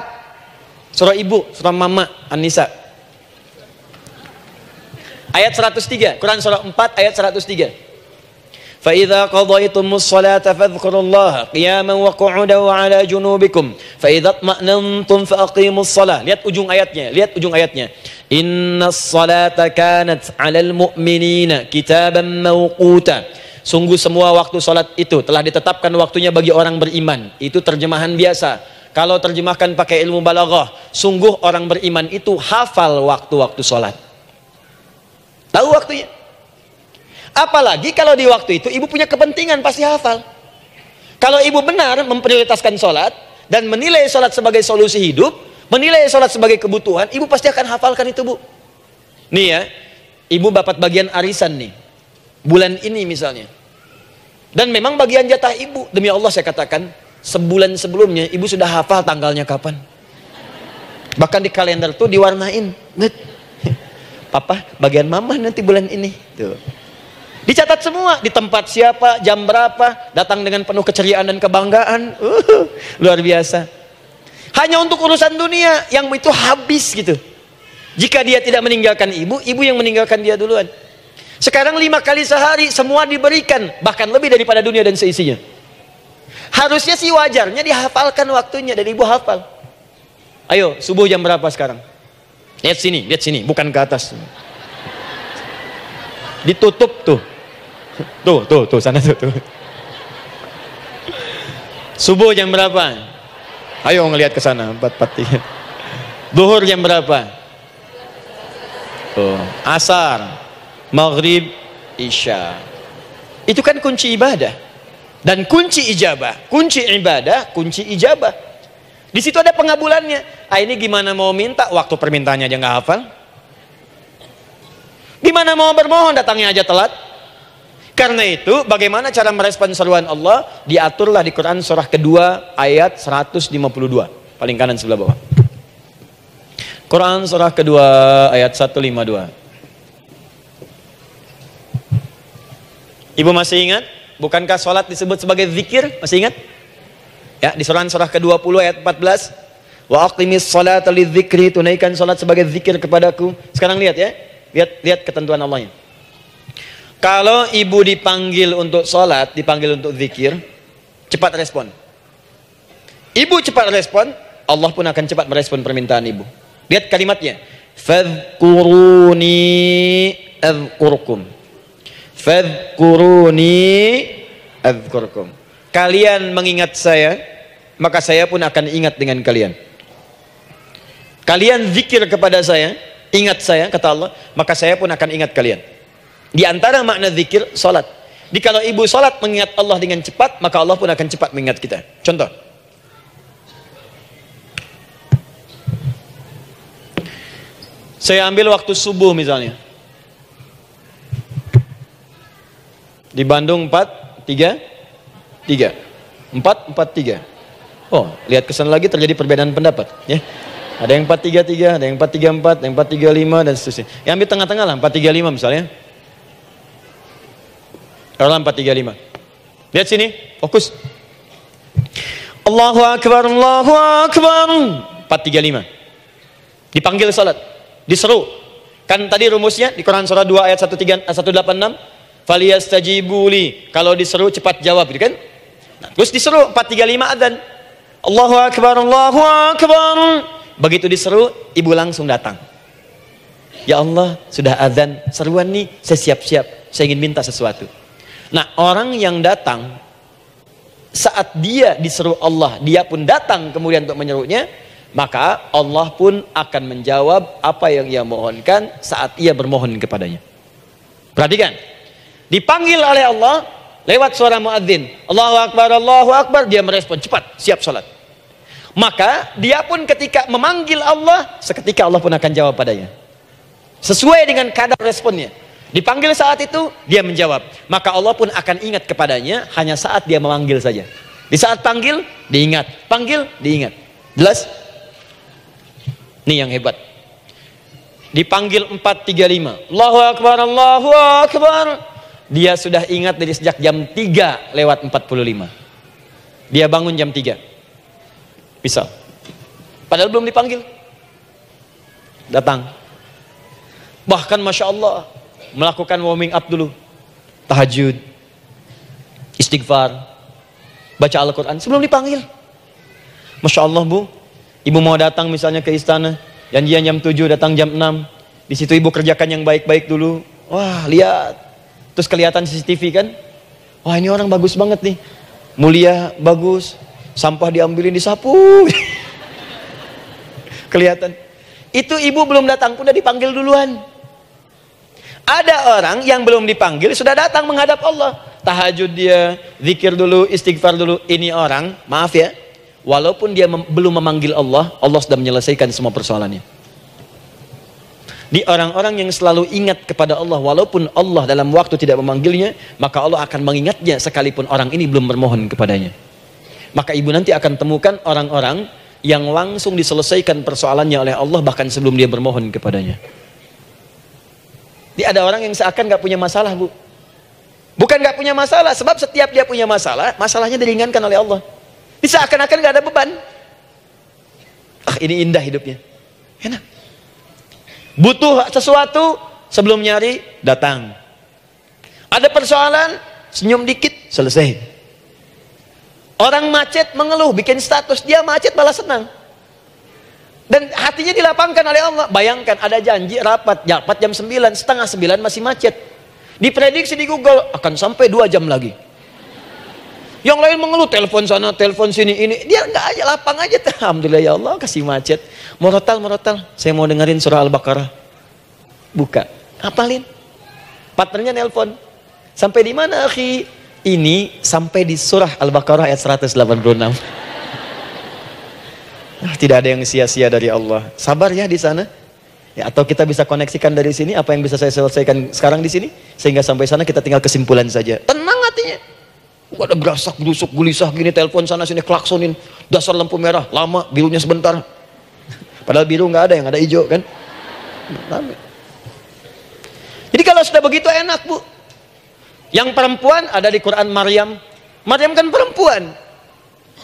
Surah ibu, surah mama, An-Nisa. Ayat 103, Quran surah 4 ayat 103. فَإِذَا قَضَيْتُمُ الصَّلَاةَ فَاذْكُرُوا اللَّهَ قِيَامًا وَقُعُودًا وَعَلَى جُنُوبِكُمْ فَإِذَا اطْمَأْنَنْتُمْ فَأَقِيمُوا الصَّلَاةَ. Lihat ujung ayatnya. إِنَّ الصَّلَاةَ كَانَتْ عَلَى الْمُؤْمِنِينَ كِتَابًا مَوْقُوتًا. Sungguh semua waktu salat itu telah ditetapkan waktunya bagi orang beriman. Itu terjemahan biasa. Kalau terjemahkan pakai ilmu balaghah, sungguh orang beriman itu hafal waktu-waktu salat. Tahu waktunya. Apalagi kalau di waktu itu ibu punya kepentingan, pasti hafal. Kalau ibu benar memprioritaskan sholat dan menilai sholat sebagai solusi hidup, menilai sholat sebagai kebutuhan, ibu pasti akan hafalkan itu, Bu. Nih ya, ibu dapat bagian arisan nih, bulan ini misalnya. Dan memang bagian jatah ibu, demi Allah saya katakan, sebulan sebelumnya ibu sudah hafal tanggalnya kapan. Bahkan di kalender tuh diwarnain. Papa, bagian mama nanti bulan ini. Tuh. Dicatat semua, di tempat siapa, jam berapa, datang dengan penuh keceriaan dan kebanggaan. Luar biasa. Hanya untuk urusan dunia yang itu habis gitu. Jika dia tidak meninggalkan ibu, ibu yang meninggalkan dia duluan. Sekarang 5 kali sehari semua diberikan, bahkan lebih daripada dunia dan seisinya. Harusnya sih wajarnya dihafalkan waktunya, dan ibu hafal. Ayo, subuh jam berapa sekarang? Lihat sini, bukan ke atas. Ditutup tuh. Tuh, sana tuh. Subuh jam berapa? Ayo ngelihat ke sana, 4:43. Zuhur jam berapa? Tuh, asar, maghrib, isya. Itu kan kunci ibadah. Dan kunci ijabah, kunci ibadah, kunci ijabah. Di situ ada pengabulannya. Ini gimana mau minta, waktu permintaannya aja nggak hafal. Gimana mau bermohon, datangnya aja telat. Karena itu, bagaimana cara merespon seruan Allah? Diaturlah di Quran surah kedua ayat 152. Paling kanan sebelah bawah. Quran surah kedua ayat 152. Ibu masih ingat? Bukankah sholat disebut sebagai zikir? Masih ingat? Ya, di surah ke-20 ayat 14. Wa aqimis sholata lidzikri, tunaikan sholat sebagai zikir kepadaku. Sekarang lihat ya. Lihat ketentuan Allahnya. Kalau ibu dipanggil untuk sholat, dipanggil untuk zikir, cepat respon. Ibu cepat respon, Allah pun akan cepat merespon permintaan ibu. Lihat kalimatnya. Fadhkuruni adzkurkum. Fadhkuruni adzkurkum. Kalian mengingat saya, maka saya pun akan ingat dengan kalian. Kalian zikir kepada saya, ingat saya, kata Allah, maka saya pun akan ingat kalian. Di antara makna zikir, salat. Jadi kalau ibu salat mengingat Allah dengan cepat, maka Allah pun akan cepat mengingat kita. Contoh. Saya ambil waktu subuh misalnya. Di Bandung 4-3-3. 4-4-3. Oh, lihat kesan lagi terjadi perbedaan pendapat, ya. Ada yang 4-3-3, ada yang 4-3-4, ada yang 4-3-5 dan seterusnya. Yang ambil tengah-tengah lah, 4-3-5 misalnya. Kalau 4-3-5. Lihat sini, fokus. Allahu Akbar, Allahu Akbar. 4-3-5. Dipanggil salat, diseru. Kan tadi rumusnya di Quran surah 2 ayat 186. Faliyastajibuli. Kalau diseru cepat jawab, gitu kan? Nah, terus diseru 4-3-5 adzan. Allahu Akbar, Allahu Akbar. Begitu diseru, ibu langsung datang. Ya Allah, sudah adzan, seruan nih, saya siap-siap, saya ingin minta sesuatu. Nah, orang yang datang saat dia diseru Allah, dia pun datang kemudian untuk menyerunya, maka Allah pun akan menjawab apa yang ia mohonkan saat ia bermohon kepadanya. Perhatikan, dipanggil oleh Allah lewat suara muadzin, Allahu Akbar, dia merespon cepat, siap salat. Maka dia pun ketika memanggil Allah, seketika Allah pun akan jawab padanya. Sesuai dengan kadar responnya. Dipanggil saat itu, dia menjawab. Maka Allah pun akan ingat kepadanya hanya saat dia memanggil saja. Di saat panggil, diingat. Panggil, diingat. Jelas? Ini yang hebat. Dipanggil 4-3-5. Allahu Akbar, Allahu Akbar. Dia sudah ingat dari sejak jam 3:45. Dia bangun jam 3. Bisa. Padahal belum dipanggil. Datang. Bahkan Masya Allah, melakukan warming up dulu. Tahajud. Istighfar. Baca Al-Quran sebelum dipanggil. Masya Allah, Bu. Ibu mau datang misalnya ke istana. Janjian jam 7, datang jam 6. Di situ ibu kerjakan yang baik-baik dulu. Wah, lihat. Terus kelihatan CCTV kan. Wah, ini orang bagus banget nih. Mulia, bagus. Sampah diambilin, disapu. Kelihatan. Itu ibu belum datang pun udah dipanggil duluan. Ada orang yang belum dipanggil sudah datang menghadap Allah. Tahajud dia, zikir dulu, istighfar dulu. Ini orang, maaf ya, walaupun dia belum memanggil Allah, Allah sudah menyelesaikan semua persoalannya. Di orang-orang yang selalu ingat kepada Allah, walaupun Allah dalam waktu tidak memanggilnya, maka Allah akan mengingatnya sekalipun orang ini belum bermohon kepadanya. Maka ibu nanti akan temukan orang-orang yang langsung diselesaikan persoalannya oleh Allah bahkan sebelum dia bermohon kepadanya. Ada orang yang seakan gak punya masalah, Bu. Bukan gak punya masalah, sebab setiap dia punya masalah, masalahnya diringankan oleh Allah. Seakan-akan gak ada beban. Ini indah hidupnya. Enak. Butuh sesuatu, sebelum nyari, datang. Ada persoalan, senyum dikit, selesai. Orang macet mengeluh, bikin status, dia macet malah senang. Dan hatinya dilapangkan oleh Allah. Bayangkan ada janji rapat jam 9, setengah 9 masih macet. Diprediksi di Google akan sampai 2 jam lagi. Yang lain mengeluh, telepon sana, telepon sini, ini. Dia enggak aja, lapang aja. Alhamdulillah ya Allah kasih macet. Morotal, saya mau dengerin surah Al-Baqarah. Buka, hafalin. Partnernya nelpon. Sampai di mana, akhi? Ini sampai di surah Al-Baqarah ayat 186. Tidak ada yang sia-sia dari Allah. Sabar ya di sana. Ya, atau kita bisa koneksikan dari sini apa yang bisa saya selesaikan sekarang di sini, sehingga sampai sana kita tinggal kesimpulan saja. Tenang hatinya. Ada gerasak, gerusuk, gulisah gini, telepon sana sini, klaksonin, dasar lampu merah, lama, birunya sebentar. Padahal biru nggak ada, yang ada hijau kan. Jadi kalau sudah begitu enak, Bu. Yang perempuan ada di Quran Maryam. Maryam kan perempuan.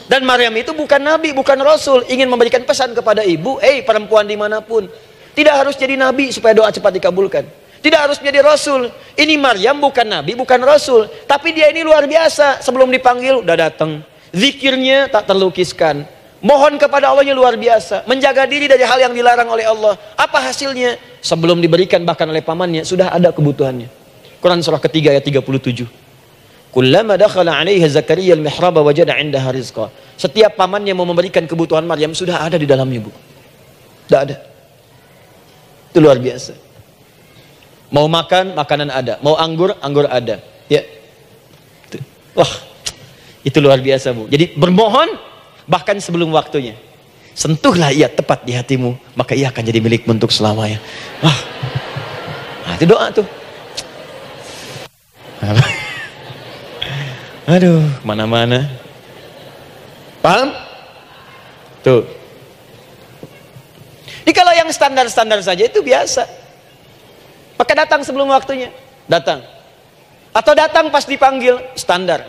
Dan Maryam itu bukan nabi, bukan rasul, ingin memberikan pesan kepada ibu, perempuan dimanapun, tidak harus jadi nabi supaya doa cepat dikabulkan, tidak harus menjadi rasul. Ini Maryam bukan nabi, bukan rasul, tapi dia ini luar biasa. Sebelum dipanggil udah datang, zikirnya tak terlukiskan, mohon kepada Allahnya luar biasa, menjaga diri dari hal yang dilarang oleh Allah. Apa hasilnya? Sebelum diberikan bahkan oleh pamannya sudah ada kebutuhannya. Quran surah ketiga ayat 37. Kullama dakhala 'alaiha Zakaria al-mihraba wajada 'indaha rizqa. Setiap pamannya mau memberikan kebutuhan Maryam sudah ada di dalamnya, Bu. Sudah ada. Itu luar biasa. Mau makan, makanan ada. Mau anggur, anggur ada. Ya. Wah, itu luar biasa, Bu. Jadi bermohon bahkan sebelum waktunya. Sentuhlah ia tepat di hatimu, maka ia akan jadi milikmu untuk selamanya. Wah. Nah, itu doa tuh. Aduh, mana-mana. Paham? Tuh. Jadi kalau yang standar-standar saja itu biasa. Maka datang sebelum waktunya. Datang. Atau datang pas dipanggil. Standar.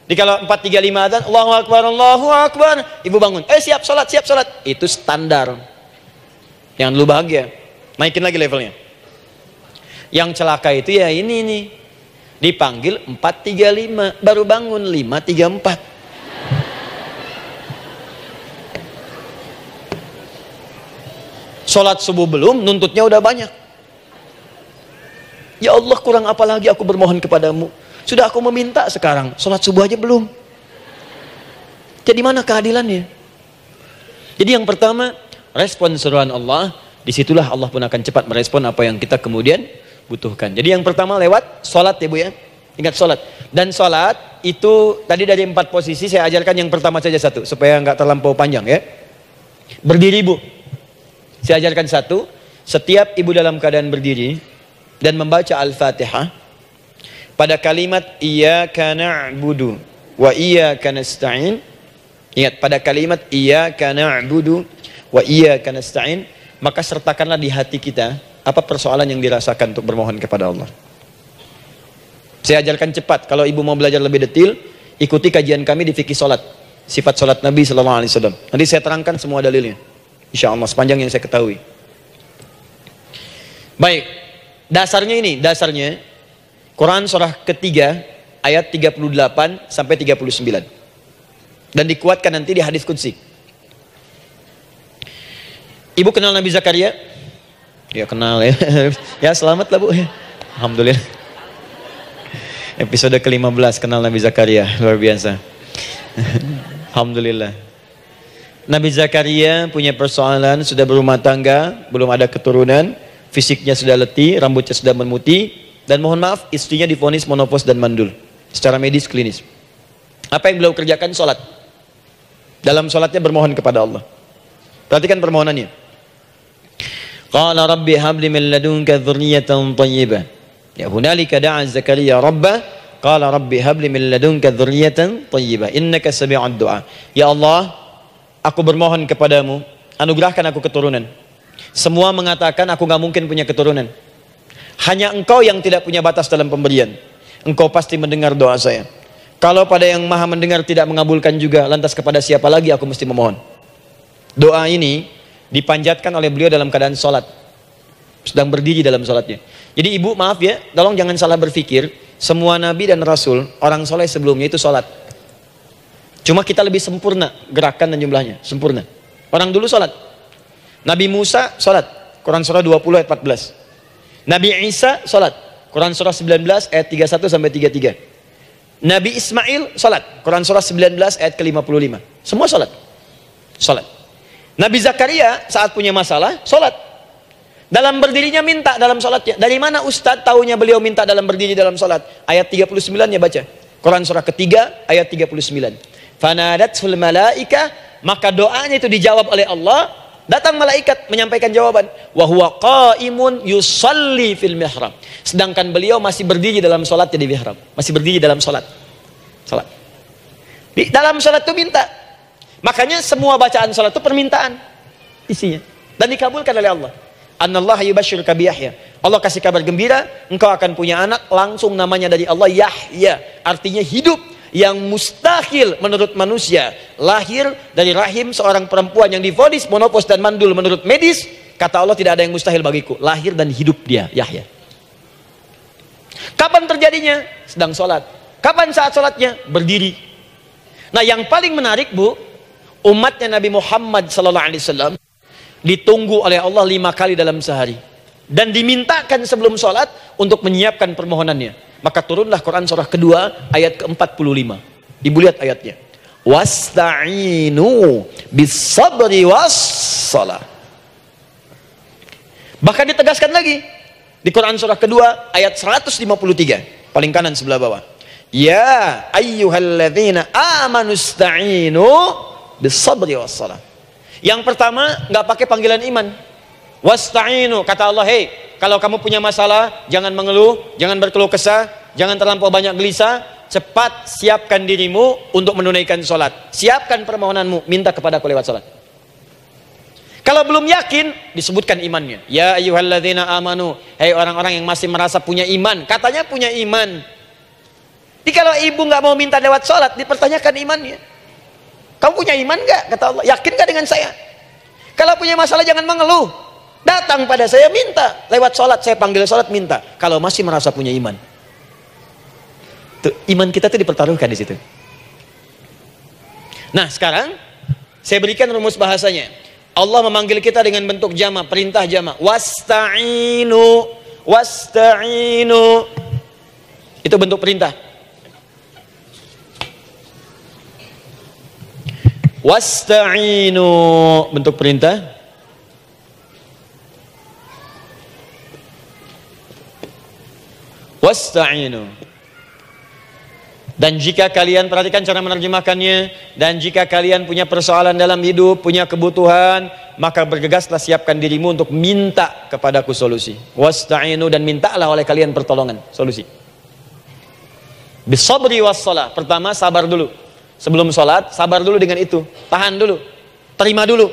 Jadi kalau 4.35 adzan, Allahu Akbar, Allahu Akbar. Ibu bangun. Siap sholat, siap sholat. Itu standar. Yang dulu bahagia. Naikin lagi levelnya. Yang celaka itu ya ini nih. Dipanggil 4.35, baru bangun 5.34. Sholat subuh belum, nuntutnya udah banyak. Ya Allah, kurang apa lagi aku bermohon kepadamu. Sudah aku meminta sekarang, sholat subuh aja belum. Jadi mana keadilannya? Jadi yang pertama, respon seruan Allah. Disitulah Allah pun akan cepat merespon apa yang kita kemudian butuhkan. Jadi yang pertama lewat sholat ya Bu ya. Ingat sholat. Dan sholat itu tadi dari 4 posisi saya ajarkan yang pertama saja satu. Supaya nggak terlampau panjang ya. Berdiri Bu. Saya ajarkan satu. Setiap ibu dalam keadaan berdiri dan membaca Al-Fatihah. Pada kalimat Iyyaka na'budu wa iyyaka nasta'in. Ingat pada kalimat Iyyaka na'budu wa iyyaka nasta'in. Maka sertakanlah di hati kita apa persoalan yang dirasakan untuk bermohon kepada Allah. Saya ajarkan cepat. Kalau ibu mau belajar lebih detail, ikuti kajian kami di fikih solat, sifat solat Nabi SAW. Nanti saya terangkan semua dalilnya, insya Allah sepanjang yang saya ketahui. Baik, dasarnya ini, dasarnya Quran surah ketiga ayat 38 sampai 39, dan dikuatkan nanti di hadis qudsi. Ibu kenal Nabi Zakaria? Ya kenal ya. Ya selamat lah Bu. Alhamdulillah. Episode ke-15 kenal Nabi Zakaria. Luar biasa. Alhamdulillah. Nabi Zakaria punya persoalan, sudah berumah tangga, belum ada keturunan. fisiknya sudah letih, rambutnya sudah memutih, dan mohon maaf istrinya divonis menopause dan mandul secara medis klinis. Apa yang beliau kerjakan? Sholat. Dalam sholatnya bermohon kepada Allah. Perhatikan permohonannya. Qala rabbi habli min ladunka dzurriyyatan thayyibah. Ya hunalika da'a Zakaria rabbah qala rabbi habli min ladunka dzurriyyatan thayyibah innaka sami'ud du'a. Ya Allah, aku bermohon kepadamu, anugerahkan aku keturunan. Semua mengatakan aku nggak mungkin punya keturunan. Hanya engkau yang tidak punya batas dalam pemberian. Engkau pasti mendengar doa saya. Kalau pada yang maha mendengar tidak mengabulkan juga, lantas kepada siapa lagi aku mesti memohon? Doa ini dipanjatkan oleh beliau dalam keadaan sholat. Sedang berdiri dalam sholatnya. Jadi ibu maaf ya, tolong jangan salah berpikir. Semua nabi dan rasul, orang soleh sebelumnya itu sholat. Cuma kita lebih sempurna gerakan dan jumlahnya. Sempurna. Orang dulu sholat. Nabi Musa sholat. Quran surah 20 ayat 14. Nabi Isa sholat. Quran surah 19 ayat 31 sampai 33. Nabi Ismail sholat. Quran surah 19 ayat ke-55. Semua sholat. Sholat. Nabi Zakaria saat punya masalah sholat. Dalam berdirinya minta dalam sholatnya. Dari mana Ustadz tahunya beliau minta dalam berdiri dalam sholat? Ayat 39 ya baca. Quran surah ketiga ayat 39. Fanadatul malaika, maka doanya itu dijawab oleh Allah. Datang malaikat menyampaikan jawaban. Wa huwa qaimun yusalli fil mihrab. Sedangkan beliau masih berdiri dalam sholatnya di mihrab. Masih berdiri dalam sholat. Sholat. Di dalam sholat itu minta. Makanya semua bacaan sholat itu permintaan isinya. Dan dikabulkan oleh Allah. Anallaha yubashshiruka bi Yahya. Allah kasih kabar gembira, engkau akan punya anak, langsung namanya dari Allah Yahya. Artinya hidup. Yang mustahil menurut manusia, lahir dari rahim seorang perempuan yang divonis menopause dan mandul menurut medis. Kata Allah, tidak ada yang mustahil bagiku. Lahir dan hidup dia, Yahya. Kapan terjadinya? Sedang sholat. Kapan saat sholatnya? Berdiri. Nah yang paling menarik bu, umatnya Nabi Muhammad SAW ditunggu oleh Allah 5 kali dalam sehari. Dan dimintakan sebelum sholat untuk menyiapkan permohonannya. Maka turunlah Quran surah kedua ayat ke-45. Ibu lihat ayatnya. Wasta'inu bis-sabri was-shalah. Bahkan ditegaskan lagi di Quran surah kedua ayat 153, paling kanan sebelah bawah. Ya ayyuhalladzina amanu ista'inu bis-sabri was-shalah. Yang pertama nggak pakai panggilan iman. Wasta'inu, kata Allah, hey, kalau kamu punya masalah, jangan mengeluh, jangan berkeluh kesah, jangan terlampau banyak gelisah, cepat siapkan dirimu untuk menunaikan sholat. Siapkan permohonanmu, minta kepada aku lewat sholat. Kalau belum yakin, disebutkan imannya. Ya ayyuhalladzina amanu, hei orang-orang yang masih merasa punya iman, katanya punya iman. Jadi kalau ibu nggak mau minta lewat sholat, dipertanyakan imannya. Kamu punya iman nggak? Kata Allah, yakin nggak dengan saya? Kalau punya masalah jangan mengeluh. Datang pada saya minta lewat sholat, saya panggil sholat minta. Kalau masih merasa punya iman, tuh, iman kita tuh dipertaruhkan di situ. Nah sekarang saya berikan rumus bahasanya. Allah memanggil kita dengan bentuk jama, perintah jama. Wasta'inu, wasta'inu. Itu bentuk perintah. Wasta'inu, bentuk perintah. Wasta'inu. Dan jika kalian, perhatikan cara menerjemahkannya, dan jika kalian punya persoalan dalam hidup, punya kebutuhan, maka bergegaslah siapkan dirimu untuk minta kepadaku solusi. Wasta'inu, dan mintalah oleh kalian pertolongan, solusi. Bisabri wassalah. Pertama sabar dulu. Sebelum sholat, sabar dulu dengan itu. Tahan dulu. Terima dulu.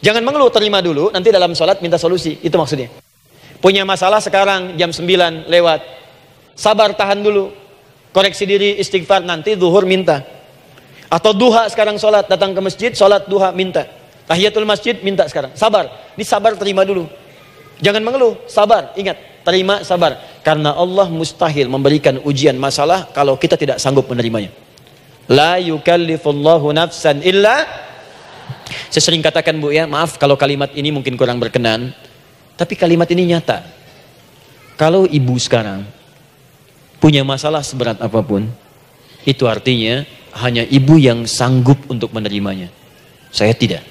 Jangan mengeluh, terima dulu. Nanti dalam sholat minta solusi. Itu maksudnya. Punya masalah sekarang jam 9 lewat. Sabar, tahan dulu. Koreksi diri, istighfar, nanti zuhur minta. Atau duha sekarang sholat, datang ke masjid, sholat duha minta. Tahiyatul masjid minta sekarang. Sabar. Ini sabar, terima dulu. Jangan mengeluh, sabar. Ingat, terima, sabar. Karena Allah mustahil memberikan ujian masalah kalau kita tidak sanggup menerimanya. La yukallifullahu nafsan illa. Saya sering katakan bu ya, maaf kalau kalimat ini mungkin kurang berkenan, tapi kalimat ini nyata. Kalau ibu sekarang punya masalah seberat apapun, itu artinya hanya ibu yang sanggup untuk menerimanya. Saya tidak.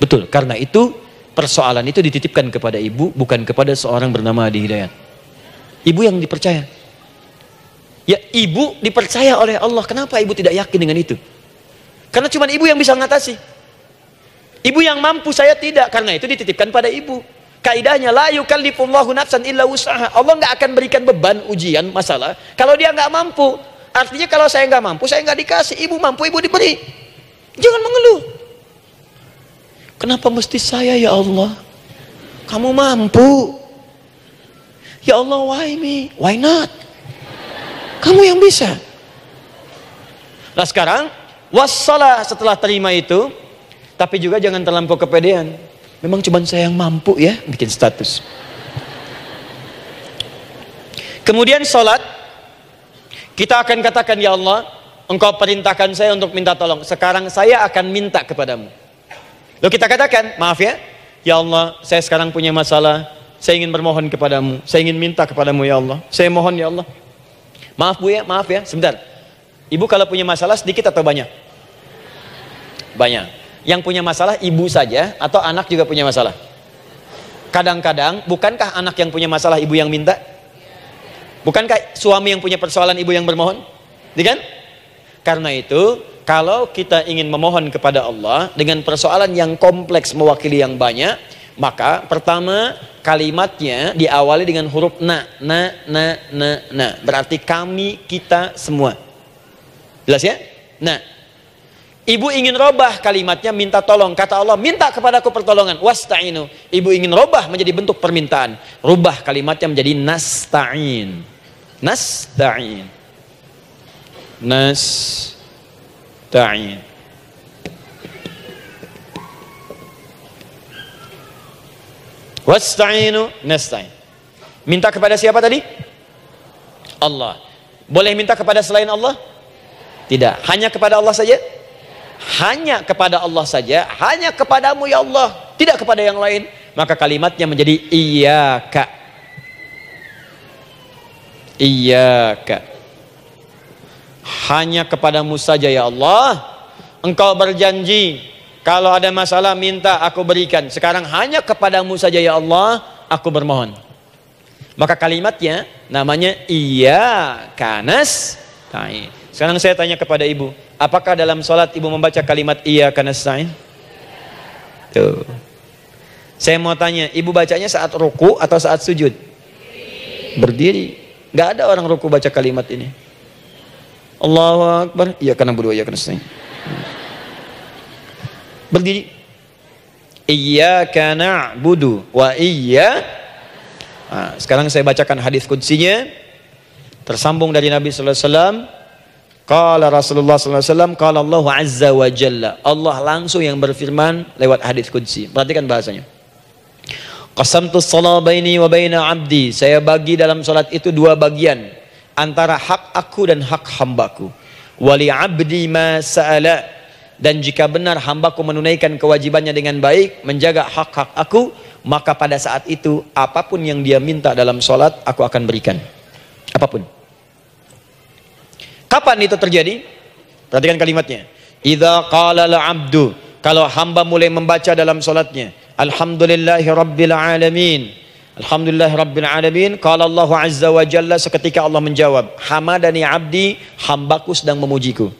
Betul, karena itu persoalan itu dititipkan kepada ibu, bukan kepada seorang bernama Adi Hidayat. Ibu yang dipercaya. Ya, ibu dipercaya oleh Allah. Kenapa ibu tidak yakin dengan itu? Karena cuma ibu yang bisa mengatasi. Ibu yang mampu, saya tidak. Karena itu dititipkan pada ibu. Kaidahnya, la yukallifullahu nafsan illa wus'aha. Allah nggak akan berikan beban, ujian, masalah kalau dia nggak mampu. Artinya kalau saya nggak mampu, saya nggak dikasih. Ibu mampu, ibu diberi. Jangan mengeluh. Kenapa mesti saya, ya Allah? Kamu mampu. Ya Allah, why me? Why not? Kamu yang bisa. Nah sekarang, wassalah setelah terima itu, tapi juga jangan terlampau kepedean. Memang cuma saya yang mampu ya, bikin status. Kemudian sholat, kita akan katakan, ya Allah, Engkau perintahkan saya untuk minta tolong. Sekarang saya akan minta kepadamu. Lalu kita katakan, maaf ya, ya Allah, saya sekarang punya masalah. Saya ingin bermohon kepadamu. Saya ingin minta kepadamu, ya Allah. Saya mohon, ya Allah. Maaf bu ya, maaf ya, sebentar. Ibu kalau punya masalah sedikit atau banyak? Banyak. Yang punya masalah ibu saja atau anak juga punya masalah? Kadang-kadang, bukankah anak yang punya masalah ibu yang minta? Bukankah suami yang punya persoalan ibu yang bermohon? Kan? Karena itu, kalau kita ingin memohon kepada Allah dengan persoalan yang kompleks mewakili yang banyak, maka pertama kalimatnya diawali dengan huruf na. Berarti kami, kita, semua. Jelas ya? Nah, ibu ingin robah kalimatnya minta tolong. Kata Allah, minta kepadaku pertolongan. Wasta'inu. Ibu ingin robah menjadi bentuk permintaan. Rubah kalimatnya menjadi nasta'in. Nasta'in. Nasta'in. Wasta'inu nasta'in. Minta kepada siapa tadi? Allah. Boleh minta kepada selain Allah? Tidak. Hanya kepada Allah saja? Hanya kepada Allah saja. Hanya kepadamu ya Allah. Tidak kepada yang lain. Maka kalimatnya menjadi iyyaka. Iyyaka. Hanya kepadamu saja ya Allah. Engkau berjanji, kalau ada masalah minta aku berikan. Sekarang hanya kepadamu saja ya Allah aku bermohon. Maka kalimatnya namanya iyyaka nasta'in. Sekarang saya tanya kepada ibu, apakah dalam sholat ibu membaca kalimat iyyaka nasta'in? Tuh. Saya mau tanya, ibu bacanya saat ruku atau saat sujud? Berdiri. Gak ada orang ruku baca kalimat ini. Allahu Akbar, iyyaka na'budu wa iyyaka nasta'in. Berdiri. Iyyaka na'budu wa sekarang saya bacakan hadis qudsinya tersambung dari Nabi sallallahu alaihi wasallam. Qala Rasulullah sallallahu alaihi wasallam, qala Allah azza wa jalla. Allah langsung yang berfirman lewat hadis qudsi. Perhatikan bahasanya. Qasamtu shalah baini wa baina 'abdi. Saya bagi dalam salat itu dua bagian, antara hak aku dan hak hambaku. Wali 'abdi ma sa'ala. Dan jika benar hambaku menunaikan kewajibannya dengan baik, menjaga hak-hak aku, maka pada saat itu apapun yang dia minta dalam sholat aku akan berikan. Apapun. Kapan itu terjadi? Perhatikan kalimatnya. Idza qala al-'abdu, kalau hamba mulai membaca dalam sholatnya, alhamdulillahi rabbil alamin, alhamdulillahi rabbil alamin, qala Allah azza wa jalla, seketika Allah menjawab, hamadani 'abdi, hambaku sedang memujiku.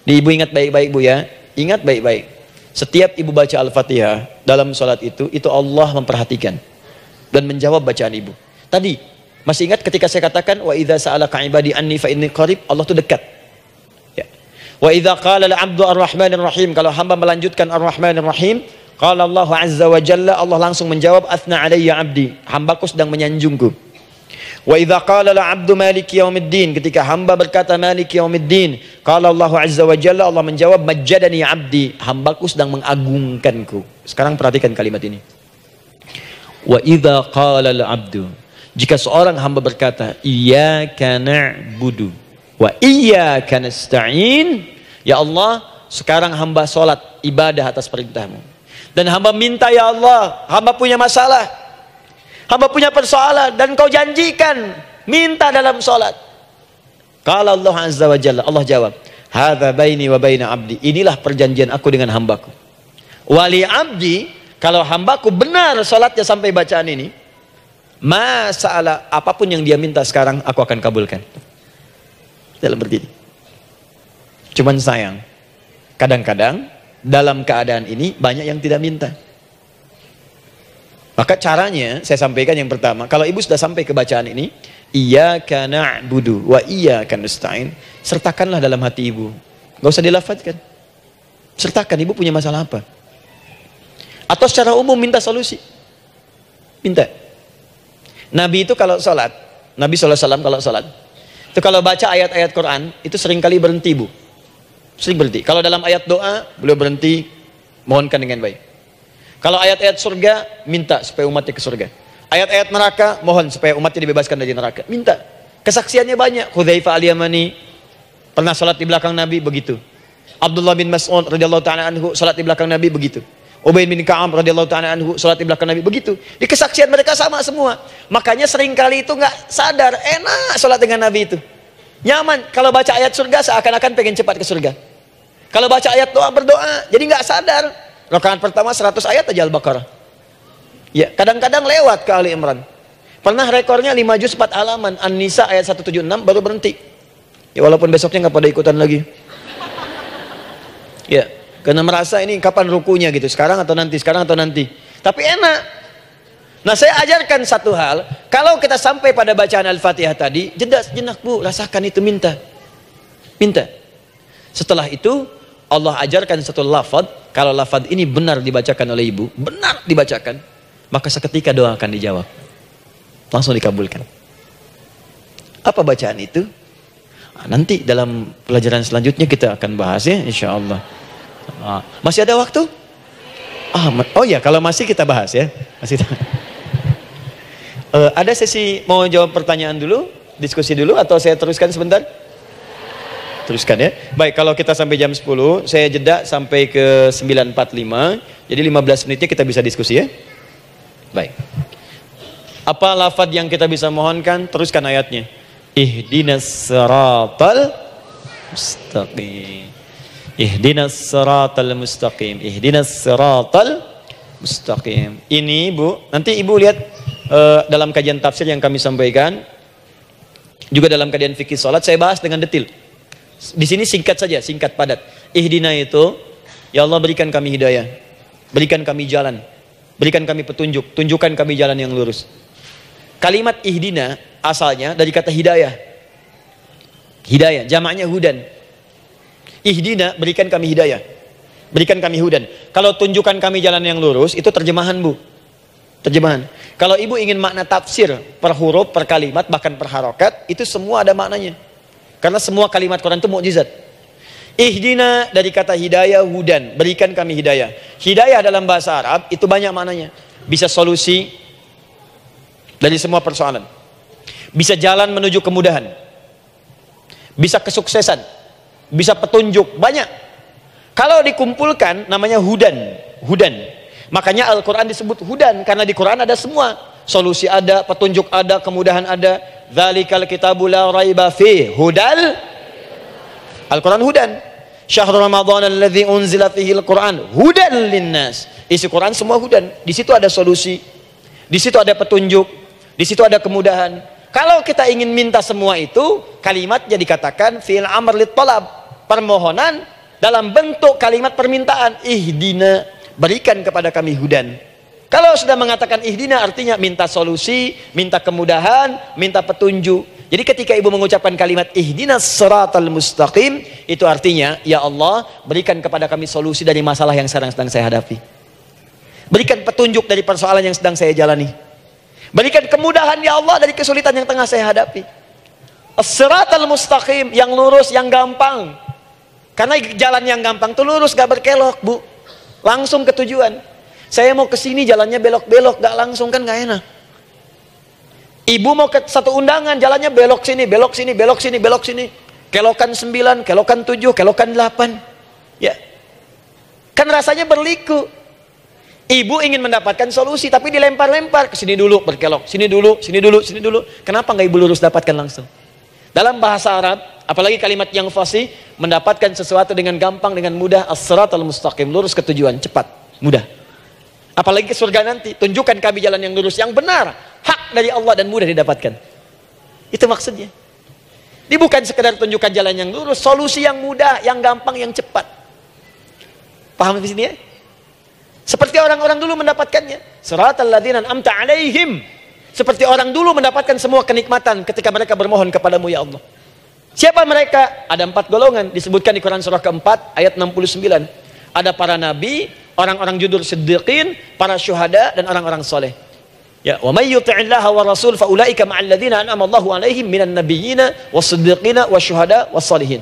Ibu ingat baik-baik bu ya, ingat baik-baik. Setiap ibu baca Al-Fatihah dalam sholat itu Allah memperhatikan dan menjawab bacaan ibu. Tadi masih ingat ketika saya katakan wa idza sa'alaka ibadi anni fa inni qarib, Allah itu dekat. Ya. Wa idza qala al-'abdu ar-rahmanir rahim, kalau hamba melanjutkan ar-rahmanir rahim, qala Allah azza wa jalla, Allah langsung menjawab athna alayya 'abdi, hambaku sedang menyanjungku. Wa idza qala al-'abdu maliki yaumiddin, ketika hamba berkata maliki yaumiddin, qala Allah azza wa jalla, Allah menjawab majjadani 'abdi, hambaku sedang mengagungkanku. Sekarang perhatikan kalimat ini. Wa idza qala al-'abdu, jika seorang hamba berkata iyyaka na'budu wa iyyaka nasta'in, ya Allah, sekarang hamba salat ibadah atas perintahmu. Dan hamba minta ya Allah, hamba punya masalah, hamba punya persoalan, dan kau janjikan minta dalam sholat. Qala Allah azza wa jalla, Allah jawab, hadza baini wa baina abdi, inilah perjanjian aku dengan hambaku. Wali abdi, Kalau hambaku benar sholatnya sampai bacaan ini, masalah apapun yang dia minta sekarang aku akan kabulkan. Dalam berdiri. Cuman sayang, kadang-kadang dalam keadaan ini banyak yang tidak minta. Maka caranya saya sampaikan yang pertama, kalau ibu sudah sampai ke bacaan ini, iyyaka na'budu wa iyyaka nasta'in, sertakanlah dalam hati ibu. Gak usah dilafadzkan. Sertakan, ibu punya masalah apa? Atau secara umum minta solusi. Minta. Nabi itu kalau sholat, Nabi SAW kalau sholat, itu kalau baca ayat-ayat Quran, itu seringkali berhenti, Bu. Sering berhenti. Kalau dalam ayat doa, beliau berhenti, mohonkan dengan baik. Kalau ayat-ayat surga, minta supaya umatnya ke surga. Ayat-ayat neraka, mohon supaya umatnya dibebaskan dari neraka. Minta. Kesaksiannya banyak. Hudzaifah al-Yamani pernah sholat di belakang Nabi, begitu. Abdullah bin Mas'ud radhiyallahu ta'ala anhu sholat di belakang Nabi, begitu. Ubay bin Ka'ab radhiyallahu ta'ala anhu sholat di belakang Nabi, begitu. Di kesaksian mereka sama semua. Makanya seringkali itu nggak sadar, enak sholat dengan Nabi itu. Nyaman. Kalau baca ayat surga seakan-akan pengen cepat ke surga. Kalau baca ayat doa berdoa, jadi nggak sadar. Rakaat pertama 100 ayat aja Al-Baqarah. Ya, kadang-kadang lewat ke Ali Imran. Pernah rekornya 5 juz 4 halaman, An-Nisa ayat 176 baru berhenti. Ya walaupun besoknya nggak pada ikutan lagi. Ya, karena merasa ini kapan rukunya gitu, sekarang atau nanti, sekarang atau nanti. Tapi enak. Nah, saya ajarkan satu hal, kalau kita sampai pada bacaan Al-Fatihah tadi, jeda sejenak, Bu, rasakan itu, minta. Minta. Setelah itu Allah ajarkan satu lafaz, kalau lafaz ini benar dibacakan oleh ibu, benar dibacakan, maka seketika doa akan dijawab. Langsung dikabulkan. Apa bacaan itu? Nanti dalam pelajaran selanjutnya kita akan bahas ya, insya Allah. Masih ada waktu? Oh ya, kalau masih kita bahas ya. Masih. Ada sesi mau jawab pertanyaan dulu, diskusi dulu, atau saya teruskan sebentar? Teruskan ya. Baik, kalau kita sampai jam 10, saya jeda sampai ke 9.45. Jadi 15 menitnya kita bisa diskusi ya. Baik. Apa lafaz yang kita bisa mohonkan? Teruskan ayatnya. Ihdinas siratal mustaqim. Ihdinas siratal mustaqim. Ihdinas siratal mustaqim. Ini Bu, nanti Ibu lihat dalam kajian tafsir yang kami sampaikan, juga dalam kajian fikih salat saya bahas dengan detail. Di sini singkat saja, singkat padat. Ihdina itu, ya Allah berikan kami hidayah, berikan kami jalan, berikan kami petunjuk, tunjukkan kami jalan yang lurus. Kalimat ihdina asalnya dari kata hidayah. Hidayah, jamaknya hudan. Ihdina, berikan kami hidayah, berikan kami hudan. Kalau tunjukkan kami jalan yang lurus, itu terjemahan Bu. Terjemahan. Kalau ibu ingin makna tafsir per huruf, per kalimat, bahkan per harokat, itu semua ada maknanya. Karena semua kalimat Quran itu mukjizat. Ihdina dari kata hidayah, hudan, berikan kami hidayah. Hidayah dalam bahasa Arab itu banyak maknanya. Bisa solusi dari semua persoalan. Bisa jalan menuju kemudahan. Bisa kesuksesan. Bisa petunjuk, banyak. Kalau dikumpulkan namanya hudan. Hudan. Makanya Al-Quran disebut hudan, karena di Quran ada semua. Solusi ada, petunjuk ada, kemudahan ada. Dzalikal kitabu la raiba fih hudal. Al-Quran hudan. Syahrul Ramadan alladzi unzila fihi al-Quran hudan linnas. Isi Quran semua hudan. Di situ ada solusi. Di situ ada petunjuk. Di situ ada kemudahan. Kalau kita ingin minta semua itu, kalimatnya dikatakan fi'il amr lit talab, permohonan dalam bentuk kalimat permintaan. Ihdina, berikan kepada kami hudan. Kalau sudah mengatakan ihdina artinya minta solusi, minta kemudahan, minta petunjuk. Jadi ketika ibu mengucapkan kalimat ihdinas siratal mustaqim, itu artinya ya Allah berikan kepada kami solusi dari masalah yang sedang saya hadapi. Berikan petunjuk dari persoalan yang sedang saya jalani. Berikan kemudahan ya Allah dari kesulitan yang tengah saya hadapi. As-siratal mustaqim, yang lurus, yang gampang. Karena jalan yang gampang itu lurus, gak berkelok Bu. Langsung ke tujuan. Saya mau ke sini jalannya belok-belok, gak langsung, kan gak enak. Ibu mau ke satu undangan, jalannya belok sini, belok sini, belok sini, belok sini. Kelokan 9, kelokan 7, kelokan 8. Ya. Kan rasanya berliku. Ibu ingin mendapatkan solusi, tapi dilempar-lempar. Ke sini dulu, berkelok. Sini dulu, sini dulu, sini dulu. Kenapa nggak ibu lurus dapatkan langsung? Dalam bahasa Arab, apalagi kalimat yang fasih, mendapatkan sesuatu dengan gampang, dengan mudah. As-siratal mustaqim, lurus ke tujuan, cepat, mudah. Apalagi ke surga nanti, tunjukkan kami jalan yang lurus, yang benar, hak dari Allah dan mudah didapatkan. Itu maksudnya. Ini bukan sekedar tunjukkan jalan yang lurus, solusi yang mudah, yang gampang, yang cepat. Paham di sini ya? Seperti orang-orang dulu mendapatkannya. Siratal ladzina an'amta 'alaihim. Seperti orang dulu mendapatkan semua kenikmatan ketika mereka bermohon kepadamu ya Allah. Siapa mereka? Ada 4 golongan disebutkan di Quran surah keempat ayat 69. Ada para nabi, orang-orang jujur siddiqin, para syuhada dan orang-orang soleh. Ya, wa may yuti'illaha wa rasul fa ulaika ma'al ladzina an'ama Allahu 'alaihim minan nabiyyina was-siddiqina wasyuhada was-sholihin.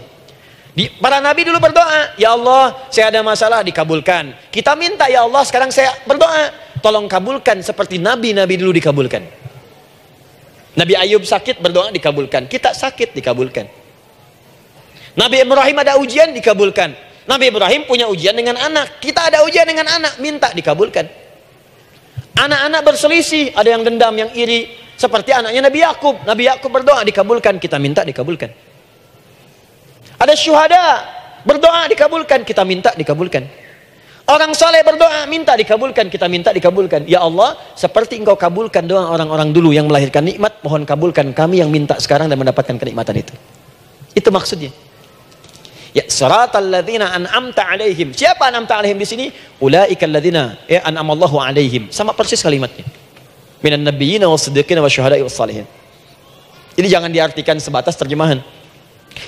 Para nabi dulu berdoa, ya Allah, saya ada masalah, dikabulkan. Kita minta, ya Allah, sekarang saya berdoa, tolong kabulkan seperti nabi-nabi dulu dikabulkan. Nabi Ayub sakit, berdoa dikabulkan. Kita sakit, dikabulkan. Nabi Ibrahim ada ujian, dikabulkan. Nabi Ibrahim punya ujian dengan anak. Kita ada ujian dengan anak, minta dikabulkan. Anak-anak berselisih, ada yang dendam, yang iri. Seperti anaknya Nabi Yakub. Nabi Yakub berdoa, dikabulkan. Kita minta, dikabulkan. Ada syuhada, berdoa, dikabulkan. Kita minta, dikabulkan. Orang saleh berdoa, minta, dikabulkan. Kita minta, dikabulkan. Ya Allah, seperti engkau kabulkan doa orang-orang dulu yang melahirkan nikmat, mohon kabulkan kami yang minta sekarang dan mendapatkan kenikmatan itu. Itu maksudnya. Ya, siratal ladzina an'amta 'alaihim. Siapa an'amta 'alaihim di sini? Ulaikal ladzina an'amallahu 'alaihim. Sama persis kalimatnya. Minan nabiyyina was-siddiqina wasyuhada'i was-sholihin. Ini jangan diartikan sebatas terjemahan.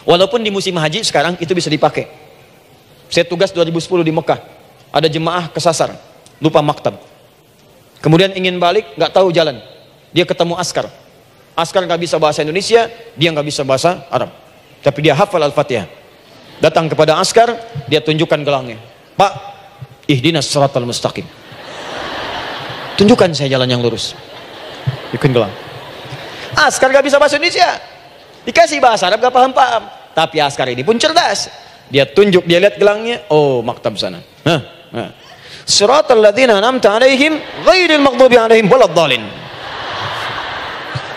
Walaupun di musim haji sekarang itu bisa dipakai. Saya tugas 2010 di Mekah. Ada jemaah kesasar, lupa maktab. Kemudian ingin balik, nggak tahu jalan. Dia ketemu askar. Askar nggak bisa bahasa Indonesia, dia nggak bisa bahasa Arab. Tapi dia hafal Al-Fatihah. Datang kepada askar, dia tunjukkan gelangnya. Pak, ihdinas siratal mustaqim. Tunjukkan saya jalan yang lurus. Bikin gelang. Askar gak bisa bahasa Indonesia. Dikasih bahasa Arab gak paham-paham. Tapi askar ini pun cerdas. Dia tunjuk, dia lihat gelangnya. Oh, maktab sana. Siratal ladzina an'amta 'alaihim ghairil maghdubi 'alaihim waladdallin.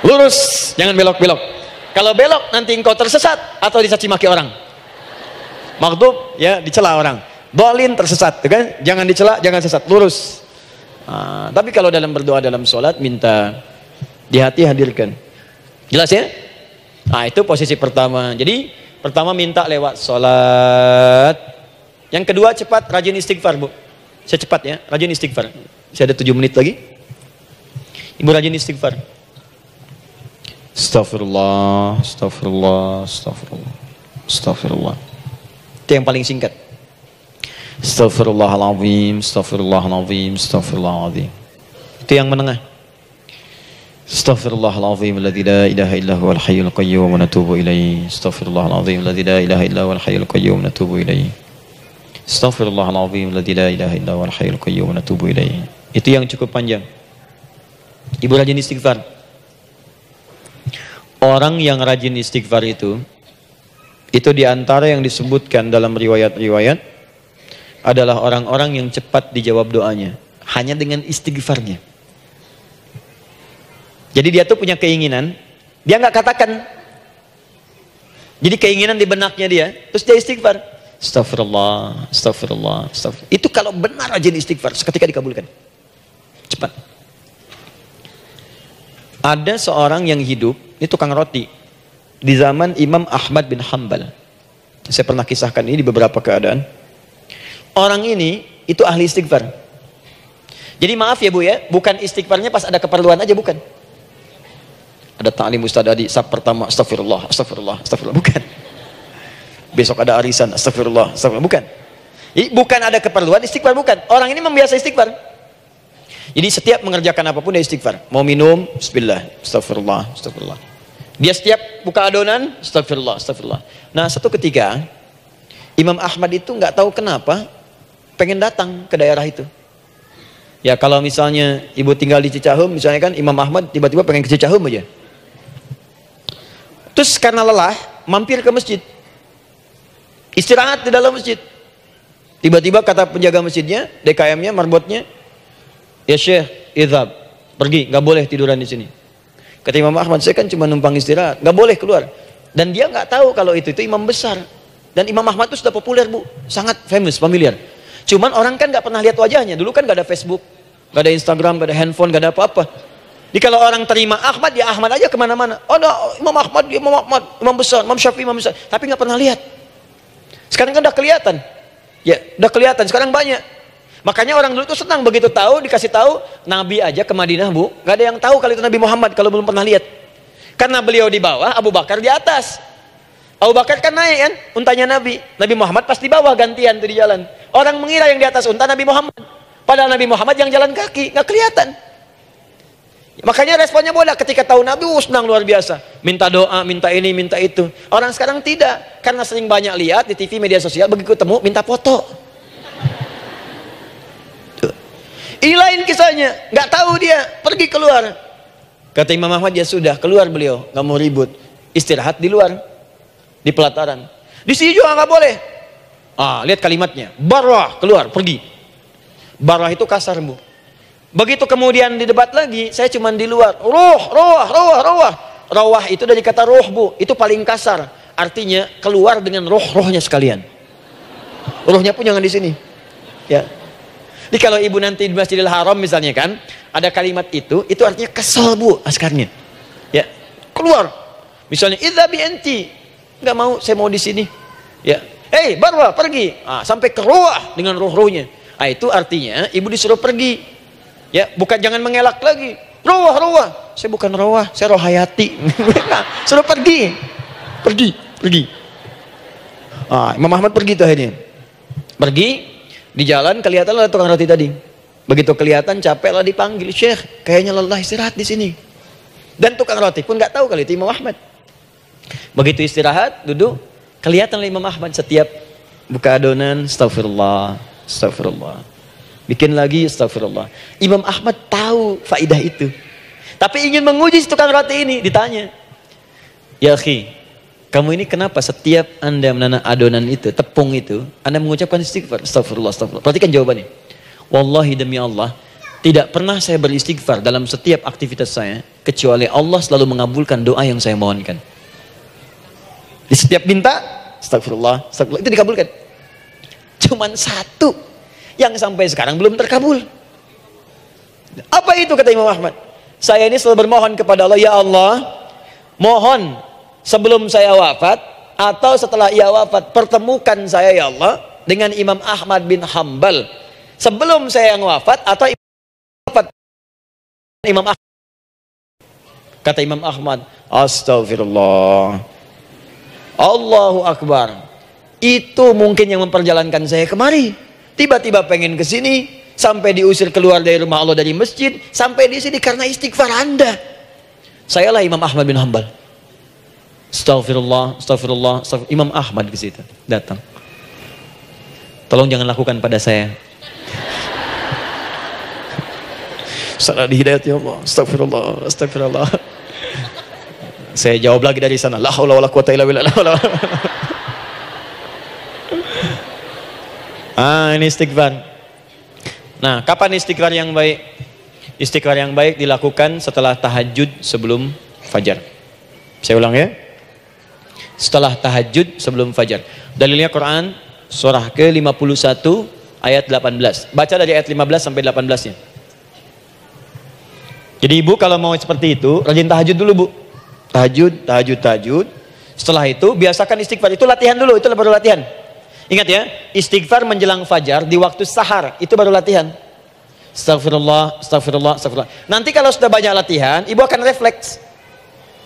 Lurus, jangan belok-belok. Kalau belok nanti engkau tersesat atau dicaci maki orang. Maghdub ya dicela orang, dhalin tersesat, kan? Jangan dicela, jangan sesat, lurus. Tapi kalau dalam berdoa dalam sholat minta di hati hadirkan. Jelas ya? Itu posisi pertama. Jadi pertama minta lewat sholat. Yang kedua cepat rajin istighfar, Bu. Saya cepat ya, rajin istighfar. Saya ada 7 menit lagi. Ibu rajin istighfar. Astagfirullah, astagfirullah, astagfirullah, astagfirullah. Itu yang paling singkat. Astaghfirullahaladzim, astaghfirullahaladzim, astaghfirullahaladzim. Itu yang menengah. Astaghfirullahaladzim, alladzi la ilaha illa huwal hayyul qayyum wa natubu ilaihi. Astaghfirullahaladzim, alladzi la ilaha illa huwal hayyul qayyum wa natubu ilaihi. Astaghfirullahaladzim, alladzi la ilaha illa huwal hayyul qayyum wa natubu ilaihi. Itu yang cukup panjang. Ibu rajin istighfar. Orang yang rajin istighfar itu diantara yang disebutkan dalam riwayat-riwayat adalah orang-orang yang cepat dijawab doanya hanya dengan istighfarnya. Jadi dia tuh punya keinginan, dia nggak katakan. Jadi keinginan di benaknya dia, terus dia istighfar. Astagfirullah, astagfirullah, astagfirullah. Itu kalau benar rajin istighfar, seketika dikabulkan. Cepat. Ada seorang yang hidup, ini tukang roti. Di zaman Imam Ahmad bin Hanbal. Saya pernah kisahkan ini di beberapa keadaan. Orang ini itu ahli istighfar. Jadi maaf ya Bu ya, bukan istighfarnya pas ada keperluan aja, bukan. Ada ta'lim Ustaz Adi, sab pertama astagfirullah, astagfirullah, astagfirullah, bukan. Besok ada arisan, astagfirullah, astagfirullah, bukan. Jadi bukan ada keperluan istighfar, bukan. Orang ini membiasa istighfar. Jadi setiap mengerjakan apapun dia istighfar. Mau minum, bismillah, astagfirullah, astagfirullah. Dia setiap buka adonan, astagfirullah, astagfirullah. Nah, satu ketika Imam Ahmad itu nggak tahu kenapa pengen datang ke daerah itu. Ya kalau misalnya ibu tinggal di Cicahem, misalnya kan Imam Ahmad tiba-tiba pengen ke Cicahem aja. Terus karena lelah, mampir ke masjid. Istirahat di dalam masjid. Tiba-tiba kata penjaga masjidnya, DKM-nya, marbotnya, ya Syekh, idhab, pergi, nggak boleh tiduran di sini. Kata Imam Ahmad, saya kan cuma numpang istirahat, nggak boleh keluar. Dan dia nggak tahu kalau itu imam besar. Dan Imam Ahmad itu sudah populer Bu, sangat famous, familiar. Cuman orang kan nggak pernah lihat wajahnya. Dulu kan nggak ada Facebook, Gak ada Instagram, gak ada handphone, gak ada apa-apa. Jadi kalau orang terima Ahmad, ya Ahmad aja kemana-mana. Oh, no, Imam Ahmad, Imam besar, Imam Syafi'i, Imam besar. Tapi nggak pernah lihat. Sekarang kan udah kelihatan. Ya, udah kelihatan. Sekarang banyak. Makanya orang dulu itu senang begitu tahu, dikasih tahu, Nabi aja ke Madinah, Bu. Nggak ada yang tahu kalau itu Nabi Muhammad kalau belum pernah lihat. Karena beliau di bawah, Abu Bakar di atas. Abu Bakar kan naik kan, untanya Nabi. Nabi Muhammad pas di bawah gantian tuh di jalan. Orang mengira yang di atas unta Nabi Muhammad. Padahal Nabi Muhammad yang jalan kaki, nggak kelihatan. Makanya responnya bola ketika tahu Nabi, senang luar biasa. Minta doa, minta ini, minta itu. Orang sekarang tidak, karena sering banyak lihat di TV media sosial, begitu ketemu minta foto. Ini lain kisahnya, nggak tahu dia, pergi keluar. Kata Imam Ahmad, ya sudah, keluar beliau, nggak mau ribut, istirahat di luar, di pelataran. Di sini juga nggak boleh. Lihat kalimatnya, barah, keluar, pergi. Barah itu kasar, Bu. Begitu kemudian di debat lagi, saya cuma di luar. Rawah itu dari kata roh, Bu. Itu paling kasar. Artinya keluar dengan rohnya sekalian. Rohnya pun jangan di sini. Ya. Jadi kalau ibu nanti di Masjidil Haram misalnya kan, ada kalimat itu artinya kesel, Bu, askarnya. Ya. Keluar. Misalnya idza bi anti. Enggak mau, saya mau di sini. Ya. Barwa, pergi. Sampai ke rawah dengan rohnya. Itu artinya ibu disuruh pergi. Ya, bukan jangan mengelak lagi. Rawah. Saya bukan rawah, saya rohayati. Suruh pergi. Imam Ahmad pergi tuh akhirnya. Pergi, di jalan kelihatan ada tukang roti tadi. Begitu kelihatan capek lah dipanggil, Syekh, kayaknya lelah istirahat di sini. Dan tukang roti pun nggak tahu kali itu Imam Ahmad. Begitu istirahat, duduk, kelihatan Imam Ahmad setiap buka adonan, astagfirullah. Bikin lagi, astagfirullah. Imam Ahmad tahu faidah itu. Tapi ingin menguji si tukang roti ini, ditanya. Ya akhi, kamu ini kenapa setiap Anda menanam adonan itu, tepung itu, Anda mengucapkan istighfar? Astagfirullah. Perhatikan jawabannya. Wallahi demi Allah, tidak pernah saya beristighfar dalam setiap aktivitas saya, kecuali Allah selalu mengabulkan doa yang saya mohonkan. Di setiap minta, astagfirullah, itu dikabulkan. Cuman satu yang sampai sekarang belum terkabul. Apa itu kata Imam Ahmad? Saya ini selalu bermohon kepada Allah, ya Allah, mohon sebelum saya wafat atau setelah ia wafat, pertemukan saya ya Allah dengan Imam Ahmad bin Hanbal sebelum saya yang wafat atau wafat Imam Ahmad. Kata Imam Ahmad, astagfirullah, Allahu Akbar. Itu mungkin yang memperjalankan saya kemari. Tiba-tiba pengen ke sini, sampai diusir keluar dari rumah Allah dari masjid, sampai di sini karena istighfar Anda. Sayalah Imam Ahmad bin Hanbal. Astagfirullah. Imam Ahmad ke situ datang. Tolong jangan lakukan pada saya. Salah di hidayat ya Allah. Astagfirullah. Saya jawab lagi dari sana. La haula wala quwata illa billah. Ini istighfar. Nah, kapan istighfar yang baik? Istighfar yang baik dilakukan setelah tahajud sebelum fajar. Saya ulang ya. Setelah tahajud sebelum fajar. Dalilnya Quran surah ke-51 ayat 18. Baca dari ayat 15 sampai 18-nya. Jadi ibu kalau mau seperti itu, rajin tahajud dulu, Bu. Tahajud. Setelah itu biasakan istighfar. Itu latihan dulu, itu baru latihan. Ingat ya, istighfar menjelang fajar di waktu sahar, itu baru latihan. Astagfirullah. Nanti kalau sudah banyak latihan, ibu akan refleks.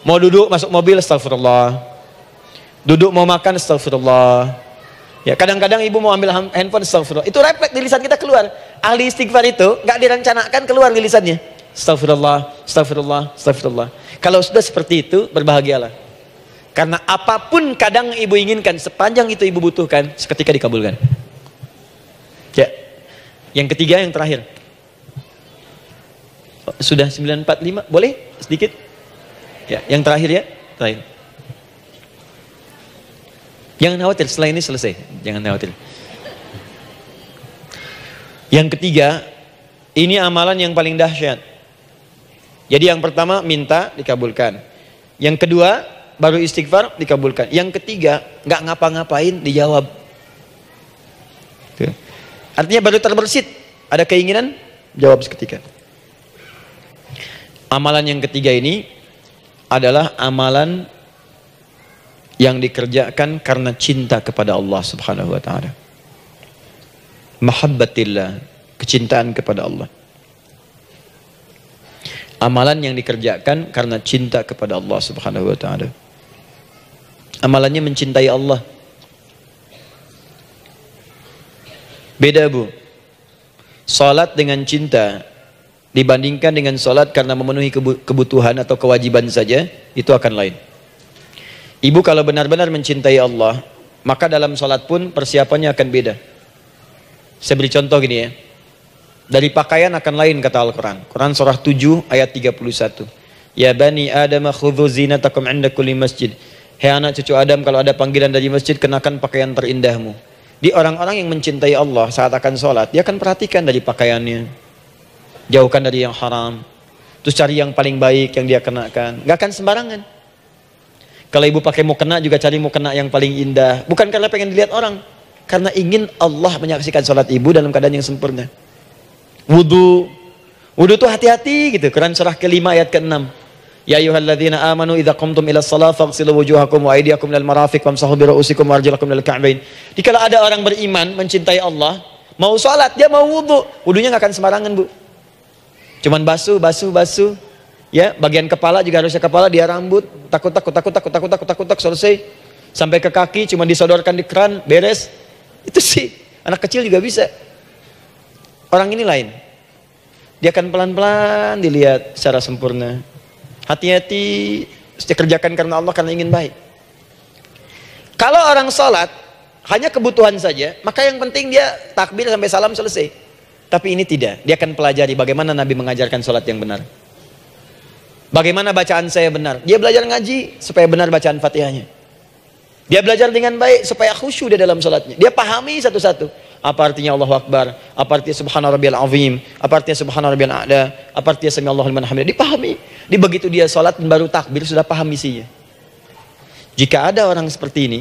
Mau duduk masuk mobil, astagfirullah. Duduk mau makan, astagfirullah. Ya, kadang-kadang ibu mau ambil handphone, astagfirullah. Itu refleks di lisan kita keluar. Ahli istighfar itu nggak direncanakan keluar di lisannya. Astagfirullah. Kalau sudah seperti itu, berbahagialah. Karena apapun kadang ibu inginkan, sepanjang itu ibu butuhkan, seketika dikabulkan. Ya. Yang ketiga, yang terakhir. Sudah 9:45, boleh sedikit? Ya, yang terakhir ya, terakhir. Jangan khawatir, setelah ini selesai. Jangan khawatir. Yang ketiga, ini amalan yang paling dahsyat. Jadi yang pertama minta dikabulkan. Yang kedua baru istighfar dikabulkan. Yang ketiga nggak ngapa-ngapain dijawab. Tuh. Artinya baru terbersit, ada keinginan Jawab seketika. Amalan yang ketiga ini adalah amalan yang dikerjakan karena cinta kepada Allah Subhanahu wa taala. Mahabbatillah, kecintaan kepada Allah. Amalan yang dikerjakan karena cinta kepada Allah Subhanahu wa taala. Amalannya mencintai Allah. Beda, Bu. Salat dengan cinta dibandingkan dengan salat karena memenuhi kebutuhan atau kewajiban saja, itu akan lain. Ibu kalau benar-benar mencintai Allah, maka dalam salat pun persiapannya akan beda. Saya beri contoh gini ya. Dari pakaian akan lain kata Al-Quran. Quran surah 7 ayat 31. Ya bani Adam khudhu zinatakum 'inda kulli masjid. Hei anak cucu Adam, kalau ada panggilan dari masjid, kenakan pakaian terindahmu. Di orang-orang yang mencintai Allah saat akan sholat, dia akan perhatikan dari pakaiannya. Jauhkan dari yang haram. Terus cari yang paling baik yang dia kenakan. Gak akan sembarangan. Kalau ibu pakai mukena juga cari mukena yang paling indah. Bukan karena pengen dilihat orang. Karena ingin Allah menyaksikan sholat ibu dalam keadaan yang sempurna. Wudu itu hati-hati gitu. Quran surah ke-5 ayat ke-6. Ya ayyuhalladzina amanu idza qumtum ila shalah faghsilu wujuhakum wa aydiyakum ilal marafiq wamsahu bi ru'usikum wa arjulakum ilal ka'bain. Jika ada orang beriman mencintai Allah, mau salat dia mau wudu, wudunya enggak akan sembarangan, Bu. Cuman basuh. Ya, bagian kepala juga harusnya kepala, dia rambut, takut selesai. Sampai ke kaki cuma disodorkan di keran, beres. Itu sih anak kecil juga bisa. Orang ini lain. Dia akan pelan-pelan dilihat secara sempurna. Hati-hati, kerjakan karena Allah, karena ingin baik. Kalau orang sholat hanya kebutuhan saja, maka yang penting dia takbir sampai salam selesai. Tapi ini tidak. Dia akan pelajari bagaimana Nabi mengajarkan sholat yang benar. Bagaimana bacaan saya benar. Dia belajar ngaji supaya benar bacaan Fatihahnya. Dia belajar dengan baik supaya khusyuk di dalam sholatnya. Dia pahami satu-satu. Apa artinya Allahu Akbar, apa artinya Subhana Rabbiyal Azim, apa artinya Subhana Rabbiyal A'la, apa artinya Sami Allahu liman hamidah. Dipahami. Di begitu dia sholat dan baru takbir sudah paham isinya. Jika ada orang seperti ini,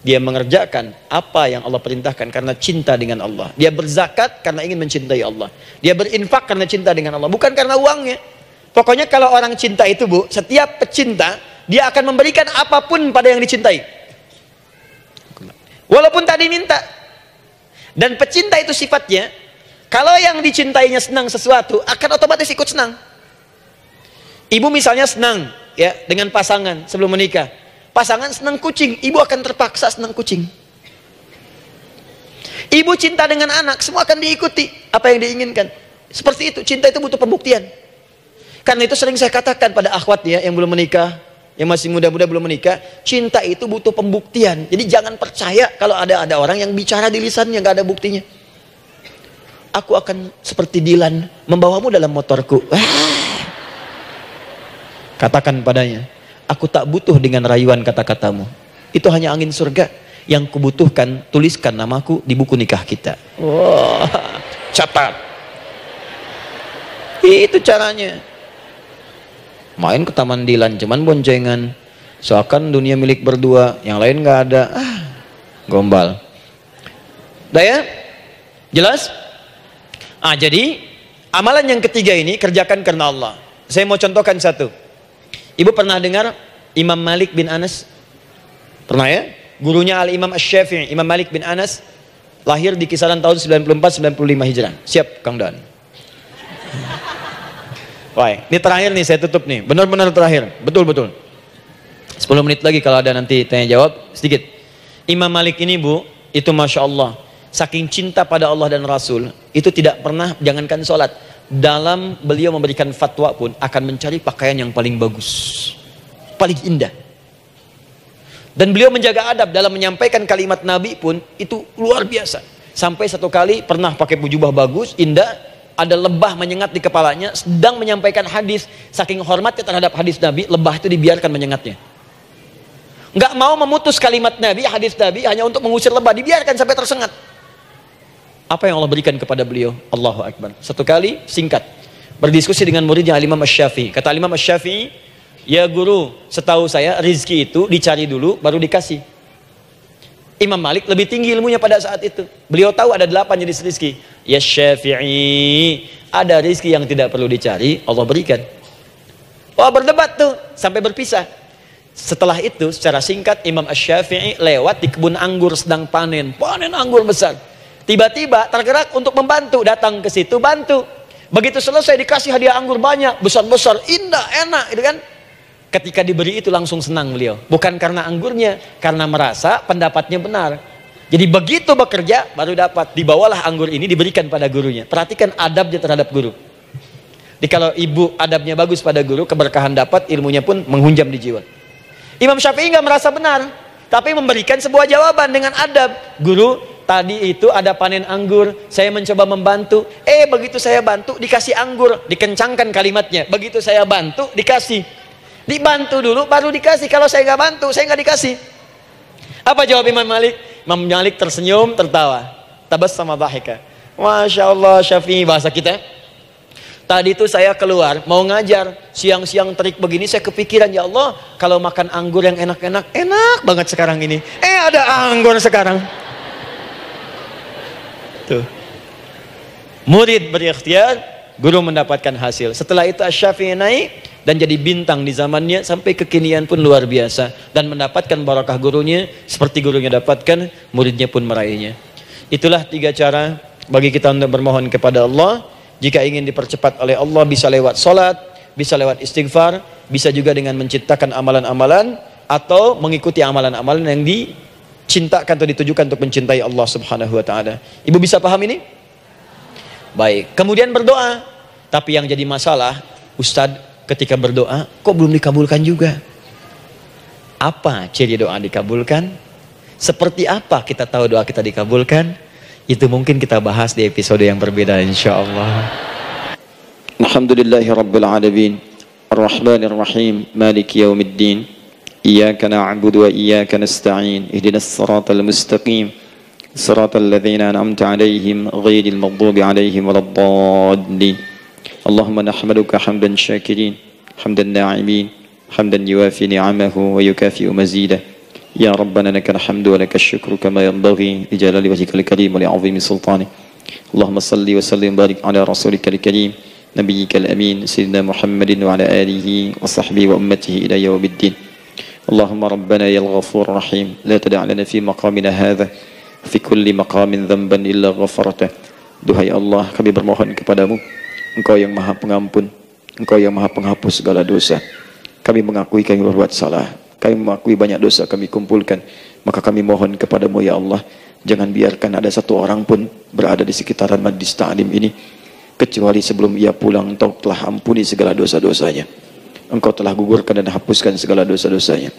dia mengerjakan apa yang Allah perintahkan karena cinta dengan Allah. Dia berzakat karena ingin mencintai Allah. Dia berinfak karena cinta dengan Allah, bukan karena uangnya. Pokoknya kalau orang cinta itu, Bu, setiap pecinta dia akan memberikan apapun pada yang dicintai. Walaupun tadi minta. Dan pecinta itu sifatnya, kalau yang dicintainya senang sesuatu, akan otomatis ikut senang. Ibu misalnya senang ya dengan pasangan sebelum menikah. Pasangan senang kucing, ibu akan terpaksa senang kucing. Ibu cinta dengan anak, semua akan diikuti apa yang diinginkan. Seperti itu, cinta itu butuh pembuktian. Karena itu sering saya katakan pada akhwat ya yang belum menikah, yang masih muda-muda belum menikah, cinta itu butuh pembuktian. Jadi jangan percaya kalau ada orang yang bicara di lisannya nggak ada buktinya. Aku akan seperti Dilan membawamu dalam motorku. Katakan padanya, aku tak butuh dengan rayuan kata-katamu. Itu hanya angin surga. Yang kubutuhkan, tuliskan namaku di buku nikah kita. Wah, catat. Itu caranya. Main ke Taman Dilan, cuman boncengan. Seakan dunia milik berdua, yang lain nggak ada. Gombal. Udah ya? Jelas? Jadi amalan yang ketiga ini kerjakan karena Allah. Saya mau contohkan satu. Ibu pernah dengar Imam Malik bin Anas? Pernah ya? Gurunya Al-Imam Asy-Syafi'i, Imam Malik bin Anas, lahir di kisaran tahun 94-95 Hijrah. Siap, Kang Dan. Wah, ini terakhir nih, saya tutup nih. Benar-benar terakhir, betul-betul. 10 menit lagi kalau ada nanti tanya jawab sedikit. Imam Malik ini, Bu, itu Masya Allah, saking cinta pada Allah dan Rasul, itu tidak pernah, jangankan sholat, dalam beliau memberikan fatwa pun akan mencari pakaian yang paling bagus, paling indah. Dan beliau menjaga adab dalam menyampaikan kalimat Nabi pun itu luar biasa. Sampai satu kali pernah pakai jubah bagus, indah, ada lebah menyengat di kepalanya, sedang menyampaikan hadis, saking hormatnya terhadap hadis Nabi, lebah itu dibiarkan menyengatnya. Nggak mau memutus kalimat Nabi, hadis Nabi, hanya untuk mengusir lebah, dibiarkan sampai tersengat. Apa yang Allah berikan kepada beliau? Allahu Akbar. Satu kali singkat berdiskusi dengan muridnya Al-Imam Asy-Syafi'i. Kata Al-Imam Asy-Syafi'i, ya guru, setahu saya rizki itu dicari dulu baru dikasih. Imam Malik lebih tinggi ilmunya pada saat itu. Beliau tahu ada 8 jenis rizki. Ya Syafi'i, ada rizki yang tidak perlu dicari, Allah berikan. Oh, berdebat tuh sampai berpisah. Setelah itu secara singkat Imam Asy-Syafi'i lewat di kebun anggur sedang panen anggur besar. Tiba-tiba tergerak untuk membantu, datang ke situ bantu. Begitu selesai dikasih hadiah anggur banyak, besar-besar, indah, enak, gitu kan? Ketika diberi itu langsung senang beliau. Bukan karena anggurnya, karena merasa pendapatnya benar. Jadi begitu bekerja baru dapat. Dibawalah anggur ini diberikan pada gurunya. Perhatikan adabnya terhadap guru. Jadi kalau ibu adabnya bagus pada guru, keberkahan dapat, ilmunya pun menghunjam di jiwa. Imam Syafi'i nggak merasa benar, tapi memberikan sebuah jawaban dengan adab. Guru, tadi itu ada panen anggur, saya mencoba membantu. Begitu saya bantu dikasih anggur, dikencangkan kalimatnya. Begitu saya bantu dikasih. Dibantu dulu baru dikasih. Kalau saya nggak bantu, saya nggak dikasih. Apa jawab Imam Malik? Imam Malik tersenyum, tertawa. Tabassama dhahika. Masya Allah, Syafi'i bahasa kita. Tadi itu saya keluar mau ngajar, siang-siang terik begini saya kepikiran, ya Allah, kalau makan anggur yang enak-enak, enak banget sekarang ini. Ada anggur sekarang. Tuh. Murid berikhtiar, guru mendapatkan hasil. Setelah itu Asy-Syafi'i naik dan jadi bintang di zamannya, sampai kekinian pun luar biasa, dan mendapatkan barakah gurunya seperti gurunya dapatkan, muridnya pun meraihnya. Itulah 3 cara bagi kita untuk bermohon kepada Allah. Jika ingin dipercepat oleh Allah, bisa lewat salat, bisa lewat istighfar, bisa juga dengan menciptakan amalan-amalan atau mengikuti amalan-amalan yang dicintakan atau ditujukan untuk mencintai Allah Subhanahu wa taala. Ibu bisa paham ini? Baik. Kemudian berdoa. Tapi yang jadi masalah, Ustadz, ketika berdoa kok belum dikabulkan juga. Apa ciri doa dikabulkan? Seperti apa kita tahu doa kita dikabulkan? Itu mungkin kita bahas di episode yang berbeda insyaallah. Alhamdulillahi rabbil alamin, arrahmanir rahim, maliki yaumiddin, iyyaka na'budu wa iyyaka nasta'in, ihdinas siratal mustaqim, siratal ladzina an'amta 'alaihim ghairil maghdubi 'alaihim waladdallin. Allahumma nahmaduka hamdan syakirin, hamdan na'imin, hamdan yuwafi ni'amahu wa yukafi'u mazidah. Ya Rabbana lakal hamdu wa lakal syukru kama yanbaghi li jalali wajhikal karim wa li 'azimi sultanik. Allahumma salli wa sallim barik ala rasulikal karim nabiyyikal amin sayyidina Muhammadin wa ala alihi wa sahbihi wa ummatihi ila yaumiddin. Allahumma rabbana yal ghafur rahim, la tada' lana fi maqamina hadha fi kulli maqamin dhanban illa ghafartah. Duhai Allah, kami bermohon kepadamu, Engkau yang Maha Pengampun, Engkau yang Maha Penghapus segala dosa. Kami mengakui kami berbuat salah, kami mengakui banyak dosa kami kumpulkan, maka kami mohon kepadamu ya Allah, jangan biarkan ada satu orang pun berada di sekitaran majlis ta'lim ini kecuali sebelum ia pulang Engkau telah ampuni segala dosa-dosanya, Engkau telah gugurkan dan hapuskan segala dosa-dosanya.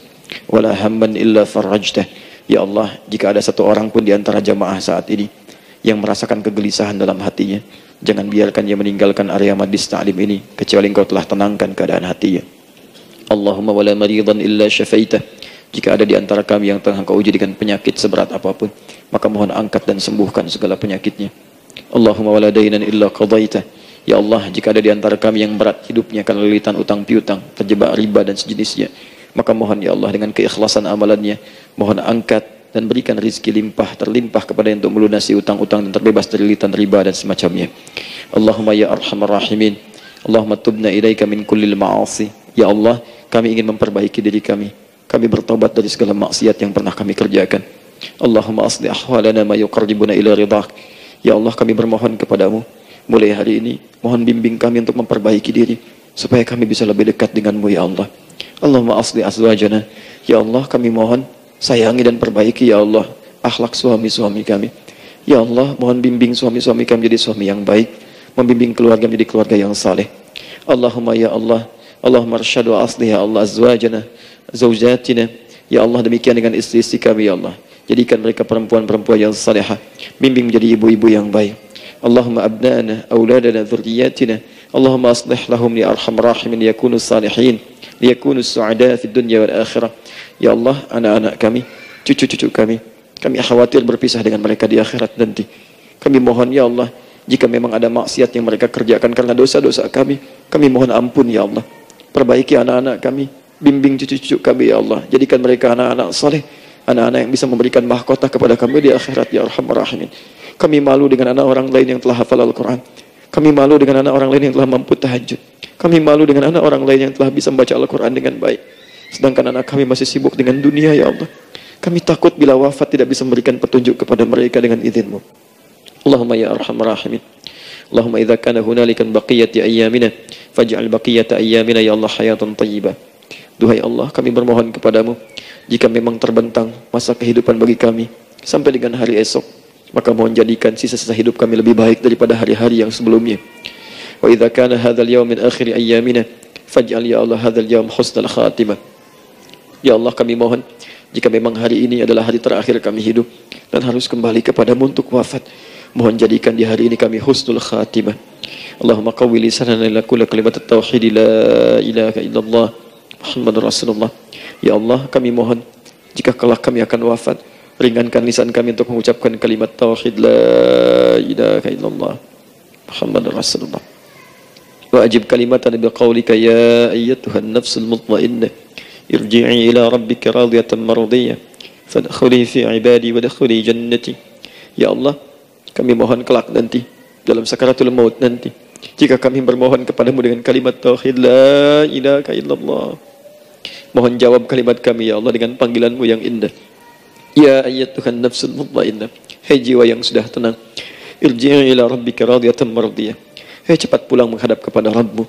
Wala hamman illa farajtah. Ya Allah, jika ada satu orang pun di antara jamaah saat ini yang merasakan kegelisahan dalam hatinya, jangan biarkan dia meninggalkan area majlis ta'lim ini kecuali Engkau telah tenangkan keadaan hatinya. Allahumma wala maridan illa syafaitah. Jika ada di antara kami yang tengah Engkau uji dengan penyakit seberat apapun, maka mohon angkat dan sembuhkan segala penyakitnya. Allahumma wala dainan illa qadaitah. Ya Allah, jika ada di antara kami yang berat hidupnya karena lilitan utang piutang, terjebak riba dan sejenisnya, maka mohon ya Allah dengan keikhlasan amalannya, mohon angkat dan berikan rizki terlimpah kepada yang untuk melunasi utang-utang dan terbebas dari lilitan riba dan semacamnya. Allahumma ya arhamar rahimin, Allahumma tubna ilaika min kullil ma'asi. Ya Allah, kami ingin memperbaiki diri kami. Kami bertobat dari segala maksiat yang pernah kami kerjakan. Allahumma asli ahwalana ma yuqarribuna ila ridhak. Ya Allah, kami bermohon kepadamu, mulai hari ini, mohon bimbing kami untuk memperbaiki diri, supaya kami bisa lebih dekat denganmu ya Allah. Allahumma asli azwajana. Ya Allah, kami mohon sayangi dan perbaiki ya Allah akhlak suami-suami kami. Ya Allah, mohon bimbing suami-suami kami jadi suami yang baik, membimbing keluarga menjadi keluarga yang saleh. Allahumma ya Allah, Allahumma arsyad wa aslih ya Allah azwajana, zawjatina. Ya Allah, demikian dengan istri-istri kami ya Allah. Jadikan mereka perempuan-perempuan yang salihah, bimbing menjadi ibu-ibu yang baik. Allahumma abnana, auladana, dzurriyyatina. Allahumma aslih lahum ya arhamar rahimin liyakunu salihin, liyakunu su'ada fid dunya wal akhirah. Ya Allah, anak-anak kami, cucu-cucu kami khawatir berpisah dengan mereka di akhirat nanti. Kami mohon ya Allah, jika memang ada maksiat yang mereka kerjakan karena dosa-dosa kami mohon ampun ya Allah. Perbaiki anak-anak kami, bimbing cucu-cucu kami ya Allah, jadikan mereka anak-anak saleh, anak-anak yang bisa memberikan mahkota kepada kami di akhirat ya Arhamar Rahimin. Kami malu dengan anak orang lain yang telah hafal Al-Quran. Kami malu dengan anak orang lain yang telah mampu tahajud. Kami malu dengan anak orang lain yang telah bisa membaca Al-Quran dengan baik. Sedangkan anak kami masih sibuk dengan dunia ya Allah. Kami takut bila wafat tidak bisa memberikan petunjuk kepada mereka dengan izin-Mu. Allahumma ya Arhamar Rahimin. Allahumma idza kana hunalika baqiyati ayyamina faj'al baqiyata ayyamina ya Allah hayatan thayyibah. Duhai Allah, kami bermohon kepadamu, jika memang terbentang masa kehidupan bagi kami sampai dengan hari esok, maka mohon jadikan sisa-sisa hidup kami lebih baik daripada hari-hari yang sebelumnya. Wa idza kana hadzal yaum min akhir ayyamina faj'al ya Allah hadzal yaum husnal khatimah. Ya Allah, kami mohon, jika memang hari ini adalah hari terakhir kami hidup dan harus kembali kepadamu untuk wafat, mohon jadikan di hari ini kami husnul khatimah. Allahumma qawwi lisanana ila kulli kalimat at-tauhid la ilaha illallah Muhammadur Rasulullah. Ya Allah, kami mohon, jika kelak kami akan wafat, ringankan lisan kami untuk mengucapkan kalimat tauhid la ilaha illallah Muhammadur Rasulullah. Wa ajib kalimatan biqaulika ya ayyatuhan nafsul mutmainnah irji'i ila rabbika radiyatan mardiyah fadkhuli fi ibadi wadkhuli jannati. Ya Allah, kami mohon kelak nanti dalam sakaratul maut nanti, jika kami bermohon kepadamu dengan kalimat tauhid la ilaha illallah, mohon jawab kalimat kami ya Allah dengan panggilanmu yang indah. Ya ayyatuhan nafsul mutmainnah, hai jiwa yang sudah tenang, irji'i ila rabbika radiyatan mardiyah, hai cepat pulang menghadap kepada Rabbmu.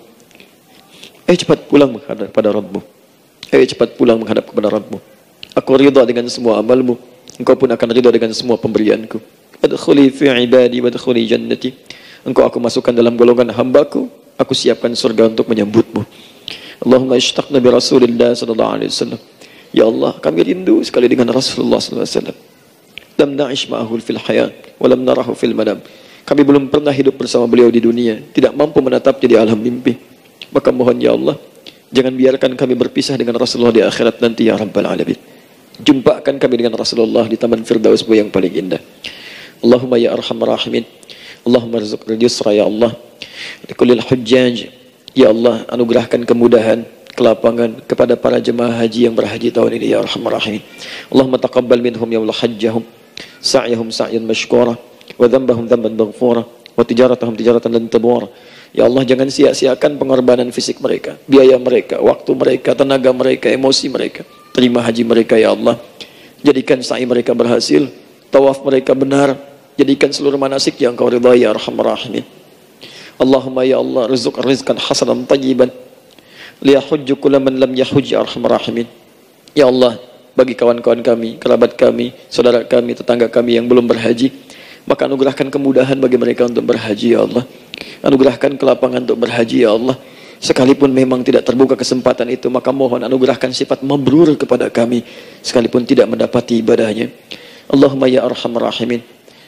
Hai cepat pulang menghadap kepada Rabbmu. Hai cepat pulang menghadap kepada Rabbmu. Aku ridha dengan semua amalmu, engkau pun akan ridha dengan semua pemberianku. Adkhuli fi ibadi wadkhuli jannati. Engkau aku masukkan dalam golongan hambaku, aku siapkan surga untuk menyambutmu. Allahumma ishtaqna bi Rasulillah sallallahu alaihi wasallam. Ya Allah, kami rindu sekali dengan Rasulullah sallallahu alaihi wasallam. Lam na'ish ma'ahu fil hayat wa lam narahu fil manam. Kami belum pernah hidup bersama beliau di dunia, tidak mampu menatapnya di alam mimpi. Maka mohon ya Allah, jangan biarkan kami berpisah dengan Rasulullah di akhirat nanti ya Rabbal Alamin. Jumpakan kami dengan Rasulullah di Taman Firdaus yang paling indah. Allahumma ya Arhamar Rahimin. Allahumma rizqna yusra ya Allah. Likullil hujjaj. Ya Allah, anugerahkan kemudahan, kelapangan kepada para jemaah haji yang berhaji tahun ini ya Arhamar Rahimin. Allahumma taqabbal minhum ya Allah hajjahum, sa'yahum sa'yan mashkura, wa dhanbahum dhanban maghfura, wa tijaratahum tijaratan lan tabur. Ya Allah, jangan sia-siakan pengorbanan fisik mereka, biaya mereka, waktu mereka, tenaga mereka, emosi mereka. Terima haji mereka ya Allah. Jadikan sa'i mereka berhasil, tawaf mereka benar. Jadikan seluruh manasik yang Kau ridhai ya Arhamar Rahimin. Allahumma ya Allah, rizq rizqan hasanan tayyiban liyahujju kullu man lam yahujj ya Arhamar Rahimin. Ya Allah, bagi kawan-kawan kami, kerabat kami, saudara kami, tetangga kami yang belum berhaji, maka anugerahkan kemudahan bagi mereka untuk berhaji ya Allah. Anugerahkan kelapangan untuk berhaji ya Allah. Sekalipun memang tidak terbuka kesempatan itu, maka mohon anugerahkan sifat mabrur kepada kami sekalipun tidak mendapati ibadahnya. Allahumma ya Arhamar Rahimin.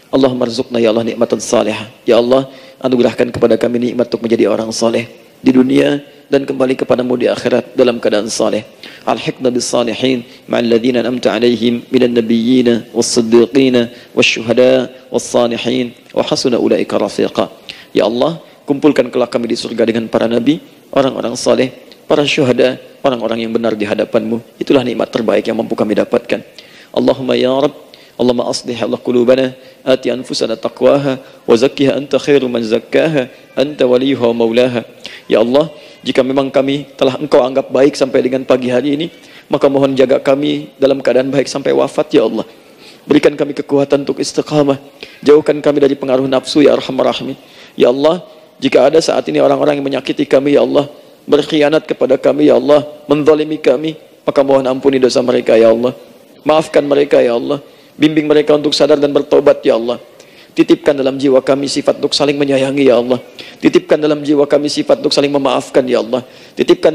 Allahumma rizqna ya Allah nikmatan salihah. Ya Allah, anugerahkan kepada kami nikmat untuk menjadi orang saleh di dunia dan kembali kepadamu di akhirat dalam keadaan saleh. Alhiqna bis salihin ma'al ladzina an'amta 'alaihim minan nabiyyina was-siddiqina wasyuhada was-salihin wa hasuna ulaika rafiqa. Ya Allah, kumpulkan kelak kami di surga dengan para nabi, orang-orang saleh, para syuhada, orang-orang yang benar di hadapanmu. Itulah nikmat terbaik yang mampu kami dapatkan. Allahumma ya Rabb, Allahumma aslih Allah qulubana, ati anfusana taqwaha, wa zakkiha anta khairu man zakkaha, anta waliyuha wa maulaha. Ya Allah, jika memang kami telah Engkau anggap baik sampai dengan pagi hari ini, maka mohon jaga kami dalam keadaan baik sampai wafat ya Allah. Berikan kami kekuatan untuk istiqamah, jauhkan kami dari pengaruh nafsu ya Arhamar Rahimin. Ya Allah, jika ada saat ini orang-orang yang menyakiti kami ya Allah, berkhianat kepada kami ya Allah, menzalimi kami, maka mohon ampuni dosa mereka ya Allah. Maafkan mereka ya Allah. Bimbing mereka untuk sadar dan bertobat ya Allah. Titipkan dalam jiwa kami sifat untuk saling menyayangi ya Allah. Titipkan dalam jiwa kami sifat untuk saling memaafkan ya Allah. Titipkan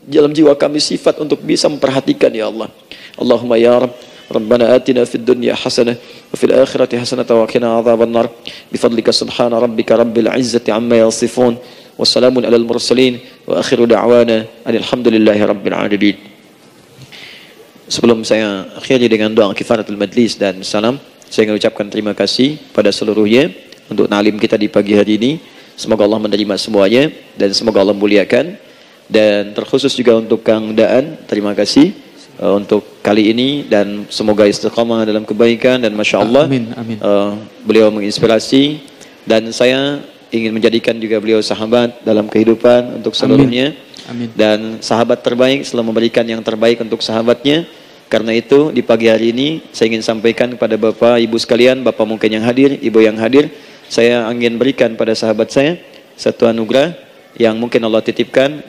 dalam jiwa kami sifat untuk bisa memperhatikan ya Allah. Allahumma ya Rabb, Rabbana atina fid dunya hasanah wa fil akhirati hasanah wa qina adzabannar. Bifadlika subhana rabbika rabbil izzati amma yasifun. Wassalamun alal mursalin wa akhiru da'wana alhamdulillahi rabbil alamin. Sebelum saya akhiri dengan doa kifaratul majlis dan salam, saya ingin ucapkan terima kasih pada seluruhnya untuk ta'lim kita di pagi hari ini. Semoga Allah menerima semuanya dan semoga Allah muliakan. Dan terkhusus juga untuk Kang Daan, terima kasih untuk kali ini, dan semoga istiqamah dalam kebaikan, dan Masya Allah beliau menginspirasi, dan saya ingin menjadikan juga beliau sahabat dalam kehidupan untuk seluruhnya. Dan sahabat terbaik selalu memberikan yang terbaik untuk sahabatnya. Karena itu di pagi hari ini saya ingin sampaikan kepada Bapak Ibu sekalian, Bapak mungkin yang hadir, Ibu yang hadir, saya ingin berikan pada sahabat saya satu anugerah yang mungkin Allah titipkan.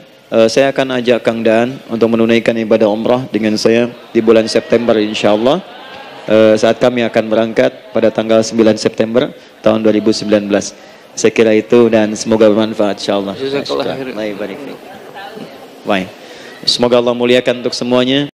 Saya akan ajak Kang Daan untuk menunaikan ibadah umrah dengan saya di bulan September insyaallah, saat kami akan berangkat pada tanggal 9 September tahun 2019. Saya kira itu, dan semoga bermanfaat insyaallah. Baik. Semoga Allah muliakan untuk semuanya.